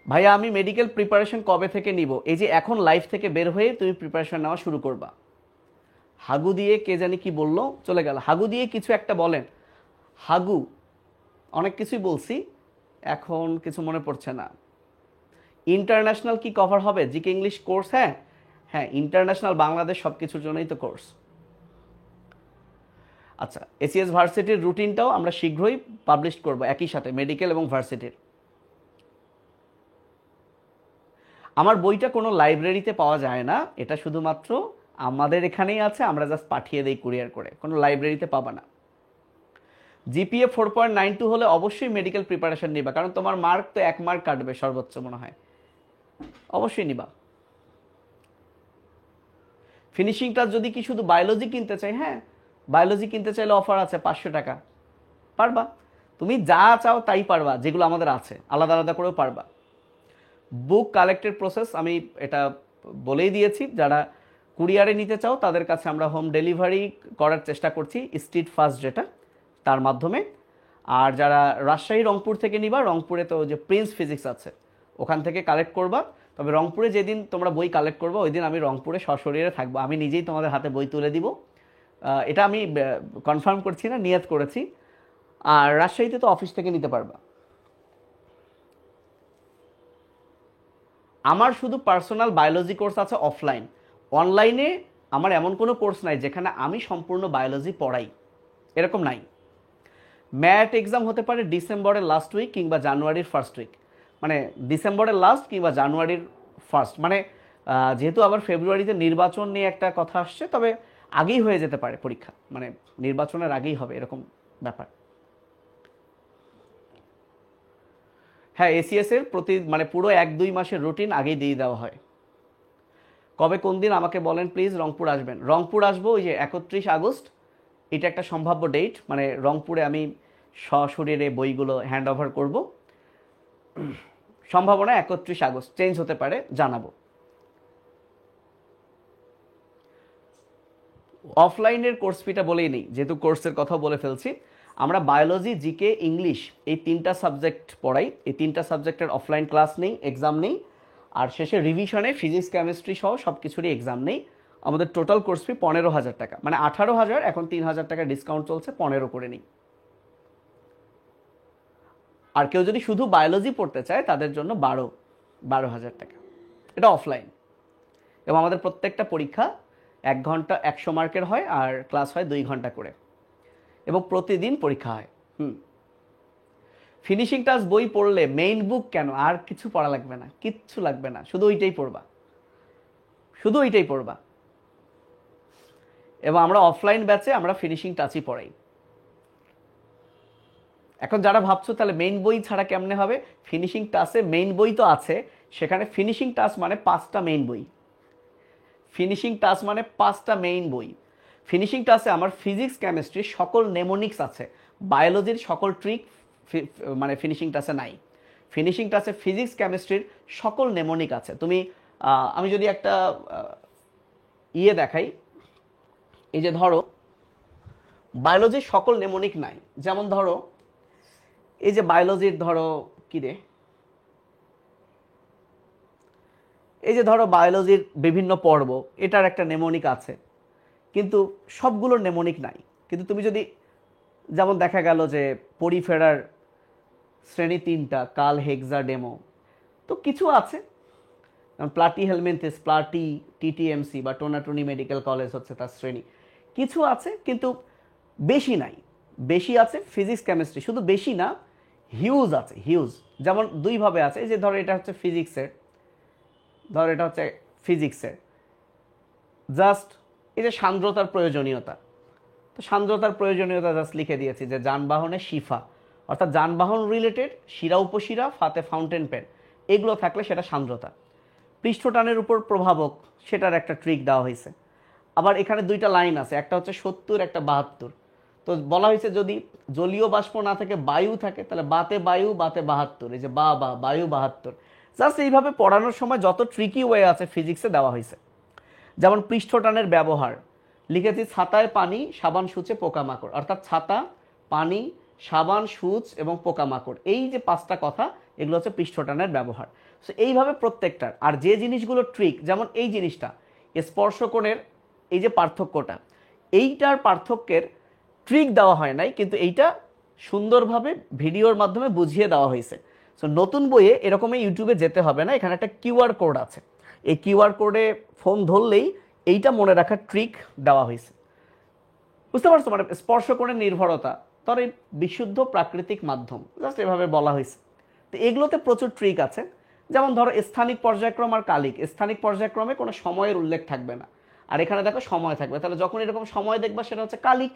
ভাইয়া আমি মেডিকেল প্রিপারেশন কবে থেকে নিব? এই যে এখন লাইফ থেকে বের হয়ে তুমি প্রিপারেশন নেওয়া শুরু করবা। হাগু দিয়ে কে জানি কি বললো, চলে গেল। হাগু দিয়ে কিছু একটা বলেন। হাগু, অনেক কিছুই বলছি, এখন কিছু মনে পড়ছে না। ইন্টারন্যাশনাল কি কভার হবে? GK English course? হ্যাঁ হ্যাঁ, ইন্টারন্যাশনাল বাংলাদেশ সব কিছুর জন্যই তো কোর্স। আচ্ছা, এসিএস ভার্সিটির রুটিনটাও আমরা শীঘ্রই পাবলিশ করব একই সাথে, মেডিকেল এবং ভার্সিটির। আমার বইটা কোনো লাইব্রেরিতে পাওয়া যায় না, এটা শুধুমাত্র আমাদের এখানেই আছে, আমরা জাস্ট পাঠিয়ে দেই কুরিয়ার করে, কোনো লাইব্রেরিতে পাবা না। জিপিএ 4.92 হলে অবশ্যই মেডিকেল প্রিপারেশন নিবা, কারণ তোমার মার্ক তো 1 মার্ক কাটবে সর্বোচ্চ মনে হয়, অবশ্যই নিবা। ফিনিশিংটা যদি কি শুধু বায়োলজি কিনতে চাই? হ্যাঁ, বায়োলজি কিনতে চাইলে অফার আছে 500 টাকা, পারবা। তুমি যা চাও তাই পারবা, যেগুলো আমাদের আছে আলাদা আলাদা করেও পারবা। বুক কালেক্টের প্রসেস আমি এটা বলেই দিয়েছি। যারা কুরিয়ারে নিতে চাও তাদের কাছে আমরা হোম ডেলিভারি করার চেষ্টা করছি, স্ট্রিট ফাস্ট যেটা, তার মাধ্যমে। আর যারা রাজশাহী রংপুর থেকে নিবা, রংপুরে তো যে প্রিন্স ফিজিক্স আছে ওখান থেকে কালেক্ট করবা। তবে রংপুরে যেদিন তোমরা বই কালেক্ট করবা ওই দিন আমি রংপুরে সশরীরে থাকবো, আমি নিজেই তোমাদের হাতে বই তুলে দিব। এটা আমি কনফার্ম করছি না, নিয়ত করেছি। আর রাজশাহীতে তো অফিস থেকে নিতে পারবা। আমার শুধু পার্সোনাল বায়োলজি কোর্স আছে অফলাইন। অনলাইনে আমার এমন কোনো কোর্স নাই যেখানে আমি সম্পূর্ণ বায়োলজি পড়াই, এরকম নাই। ম্যাট এক্সাম হতে পারে ডিসেম্বরের লাস্ট উইক কিংবা জানুয়ারির ফার্স্ট উইক, মানে ডিসেম্বরের লাস্ট কিংবা জানুয়ারির ফার্স্ট, মানে যেহেতু আবার ফেব্রুয়ারিতে নির্বাচন নিয়ে একটা কথা আসছে, তবে আগেই হয়ে যেতে পারে পরীক্ষা, মানে নির্বাচনের আগেই হবে এরকম ব্যাপার। হ্যাঁ, এসিএস এর মানে পুরো 1-2 মাসের রুটিন আগেই দিয়ে দেওয়া হয়। কবে কোন দিন আমাকে বলেন প্লিজ, রংপুর আসবেন। রংপুর আসবো ওই যে 31 আগস্ট, এটা একটা সম্ভাব্য ডেট, মানে রংপুরে আমি সশরীরে বইগুলো হ্যান্ড ওভার করব, সম্ভাবনা 31 আগস্ট, চেঞ্জ হতে পারে, জানাবো। অফলাইনের কোর্স ফিটা বলেই নেই, যেহেতু কোর্সের কথা বলে ফেলছি, আমরা বায়োলজি, জিকে, ইংলিশ এই 3টা সাবজেক্ট পড়াই। এই 3টা সাবজেক্টের অফলাইন ক্লাস নেই, এক্সাম নেই, আর শেষে রিভিশনে ফিজিক্স কেমিস্ট্রি সহ সব কিছুরই এক্সাম নেই। আমাদের টোটাল কোর্স ফি 15,000 টাকা, মানে 18,000, এখন 3,000 টাকা ডিসকাউন্ট চলছে, 15 করে নিই। আর কেউ যদি শুধু বায়োলজি পড়তে চায় তাদের জন্য 12,000 টাকা, এটা অফলাইন। এবং আমাদের প্রত্যেকটা পরীক্ষা 1 ঘন্টা 100 মার্কের হয়, আর ক্লাস হয় 2 ঘন্টা করে, এবং প্রতিদিন পরীক্ষা হয়। ফিনিশিং টাচ বই পড়লে মেইন বুক কেন, আর কিছু পড়া লাগবে না, কিচ্ছু লাগবে না, শুধু ওইটাই পড়বা, শুধু ওইটাই পড়বা। এবং আমরা অফলাইন ব্যাচে আমরা ফিনিশিং টাচই পড়াই। এখন যারা ভাবছো তাহলে মেইন বই ছাড়া কেমনে হবে, ফিনিশিং টাচে মেইন বই তো আছে, সেখানে ফিনিশিং টাচ মানে 5টা মেইন বই। ফিনিশিং টাচ মানে 5টা মেইন বই। ফিনিশিং টাচে আমার ফিজিক্স কেমিস্ট্রির সকল নেমোনিক্স আছে, বায়োলজির সকল ট্রিক মানে ফিনিশিং টাচে নাই। ফিনিশিং টাচে ফিজিক্স কেমিস্ট্রির সকল নেমোনিক আছে। তুমি আমি যদি একটা ইয়ে দেখাই, এই যে ধরো বায়োলজির সকল নেমোনিক নাই, যেমন ধরো এই যে বায়োলজির ধরো কি রে, এই যে ধরো বায়োলজির বিভিন্ন পর্ব, এটার একটা নেমোনিক আছে, কিন্তু সবগুলোর নেমোনিক নাই। কিন্তু তুমি যদি যেমন দেখা গেল যে পরিফেরার শ্রেণী 3টা, কাল, হেক্সা, ডেমো, তো কিছু আছে, প্লাটি হেলমিনথিস, প্লাটি, টিটিএমসি বা টোনাটুনি মেডিকেল কলেজ হচ্ছে তার শ্রেণী, কিছু আছে কিন্তু বেশি নাই। বেশি আছে ফিজিক্স কেমিস্ট্রি, শুধু বেশি না, হিউজ আছে, হিউজ। যেমন 2 ভাবে আছে, এই যে ধরো এটা হচ্ছে ফিজিক্সের, ধরো এটা হচ্ছে ফিজিক্সের, জাস্ট এই যে সান্দ্রতার প্রয়োজনীয়তা, তো সান্দ্রতার প্রয়োজনীয়তা জাস্ট লিখে দিয়েছি যে যানবাহনে শিফা, অর্থাৎ যানবাহন রিলেটেড, শিরা উপশিরা, ফাতে ফাউন্টেন পেন, এগুলো থাকলে সেটা সান্দ্রতা। পৃষ্ঠটানের উপর প্রভাবক, সেটার একটা ট্রিক দেওয়া হয়েছে। আবার এখানে 2টা লাইন আছে, একটা হচ্ছে 70, একটা 72। তো বলা হয়েছে যদি জলীয় বাষ্প না থাকে, বায়ু থাকে, তাহলে বাতে বায়ু, বাতে 72, এই যে বায়ু 72। জাস্ট এইভাবে পড়ানোর সময় যত ট্রিকি ওয়ে আছে ফিজিক্সে দেওয়া হয়েছে। যেমন পৃষ্ঠটানের ব্যবহার লিখেছি, ছাতায় পানি, সাবান, সূচে, পোকামাকড়, অর্থাৎ ছাতা, পানি, সাবান, সূচ এবং পোকামাকড়, এই যে 5টা কথা, এগুলো হচ্ছে পৃষ্ঠটানের ব্যবহার। সো এইভাবে প্রত্যেকটার, আর যে জিনিসগুলো ট্রিক, যেমন এই জিনিসটা স্পর্শকোণের এই যে পার্থক্যটা, এইটার পার্থক্যের ট্রিক দেওয়া হয় নাই, কিন্তু এইটা সুন্দরভাবে ভিডিওর মাধ্যমে বুঝিয়ে দেওয়া হয়েছে। সো নতুন বইয়ে এরকমই ইউটিউবে যেতে হবে না, এখানে একটা কিউআর কোড আছে, এই কিউআর কোডে ফোন ধরলেই এইটা মনে রাখার ট্রিক দেওয়া হয়েছে। বুঝতে পারছো, মানে স্পর্শকোণের নির্ভরতা, তোর এই বিশুদ্ধ প্রাকৃতিক মাধ্যম, জাস্ট এভাবে বলা হয়েছে। তো এগুলোতে প্রচুর ট্রিক আছে। যেমন ধরো স্থানিক পর্যায়ক্রম আর কালিক, স্থানিক পর্যায়ক্রমে কোনো সময়ের উল্লেখ থাকবে না, আর এখানে দেখো সময় থাকবে, তাহলে যখন এরকম সময় দেখবা সেটা হচ্ছে কালিক,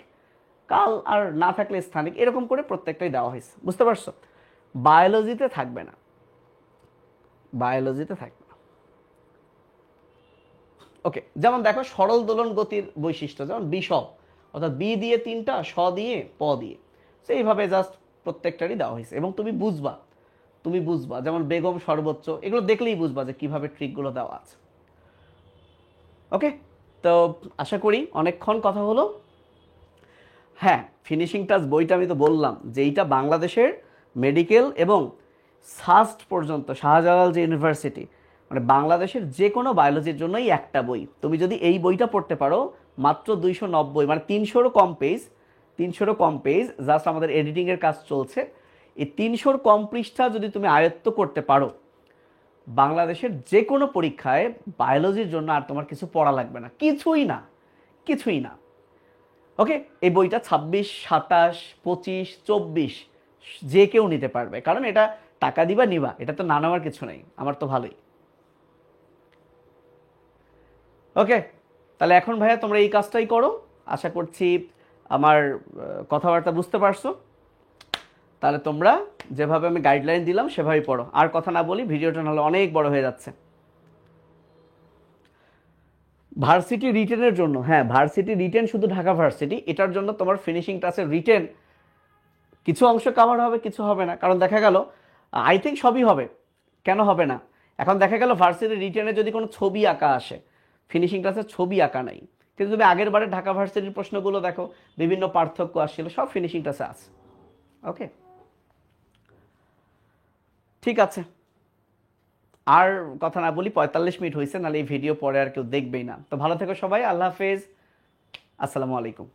কাল আর না থাকলে স্থানিক, এরকম করে প্রত্যেকটাই দেওয়া হয়েছে। বুঝতে পারছো, বায়োলজিতে থাকবে না, বায়োলজিতে থাকবে না। ওকে, যেমন দেখো সরল দোলন গতির বৈশিষ্ট্য, যেমন বিশব, অর্থাৎ বি দিয়ে 3টা, স দিয়ে, প দিয়ে, তো এইভাবে জাস্ট প্রত্যেকটারই দেওয়া হয়েছে। এবং তুমি বুঝবা যেমন বেগম সর্বোচ্চ, এগুলো দেখলেই বুঝবা যে কিভাবে ট্রিকগুলো দেওয়া আছে। ওকে, তো আশা করি অনেকক্ষণ কথা হলো। হ্যাঁ, ফিনিশিং টাচ বইটা আমি তো বললাম যে এইটা বাংলাদেশের মেডিকেল এবং সাস্ট পর্যন্ত, শাহজালাল যে ইউনিভার্সিটি, মানে বাংলাদেশের যে কোনো বায়োলজির জন্যই একটা বই। তুমি যদি এই বইটা পড়তে পারো, মাত্র 290, মানে 300রও কম পেজ, জাস্ট আমাদের এডিটিংয়ের কাজ চলছে, এই 300র কম পৃষ্ঠা যদি তুমি আয়ত্ত করতে পারো, বাংলাদেশের যে কোনো পরীক্ষায় বায়োলজির জন্য আর তোমার কিছু পড়া লাগবে না, কিছুই না, কিছুই না। ওকে, এই বইটা 26, 27, 25, 24 যে কেউ নিতে পারবে, কারণ এটা টাকা দিবা নিবা, এটা তো না নেওয়ার কিছু নেই, আমার তো ভালোই। ওকে, তাহলে এখন ভাইয়া তোমরা এই কাজটাই করো। আশা করছি আমার কথাবার্তা বুঝতে পারছো। তাহলে তোমরা যেভাবে আমি গাইডলাইন দিলাম সেভাবেই পড়ো। আর কথা না বলি, ভিডিওটা নাহলে অনেক বড় হয়ে যাচ্ছে। ভার্সিটি রিটেনের জন্য, হ্যাঁ ভার্সিটি রিটেন শুধু ঢাকা ভার্সিটি, এটার জন্য তোমার ফিনিশিং টাচের রিটেন কিছু অংশ কাভার হবে, কিছু হবে না। কারণ দেখা গেল আই থিঙ্ক সবই হবে, কেন হবে না। এখন দেখা গেল ভার্সিটি রিটেনে যদি কোনো ছবি আঁকা আসে, ফিনিশিং টাচের ছবি আঁকা নাই, কিন্তু তুমি আগের বারে ঢাকা ভার্সিটির প্রশ্নগুলো দেখো, বিভিন্ন পার্থক্য আসছিল, সব ফিনিশিং টাচে আছে। ওকে, ঠিক আছে। আর কথা না বলি, 45 মিনিট হয়েছে, নাহলে এই ভিডিও পরে আর কেউ দেখবেই না। তো ভালো থেকো সবাই, আল্লাহ হাফেজ, আসসালামু আলাইকুম।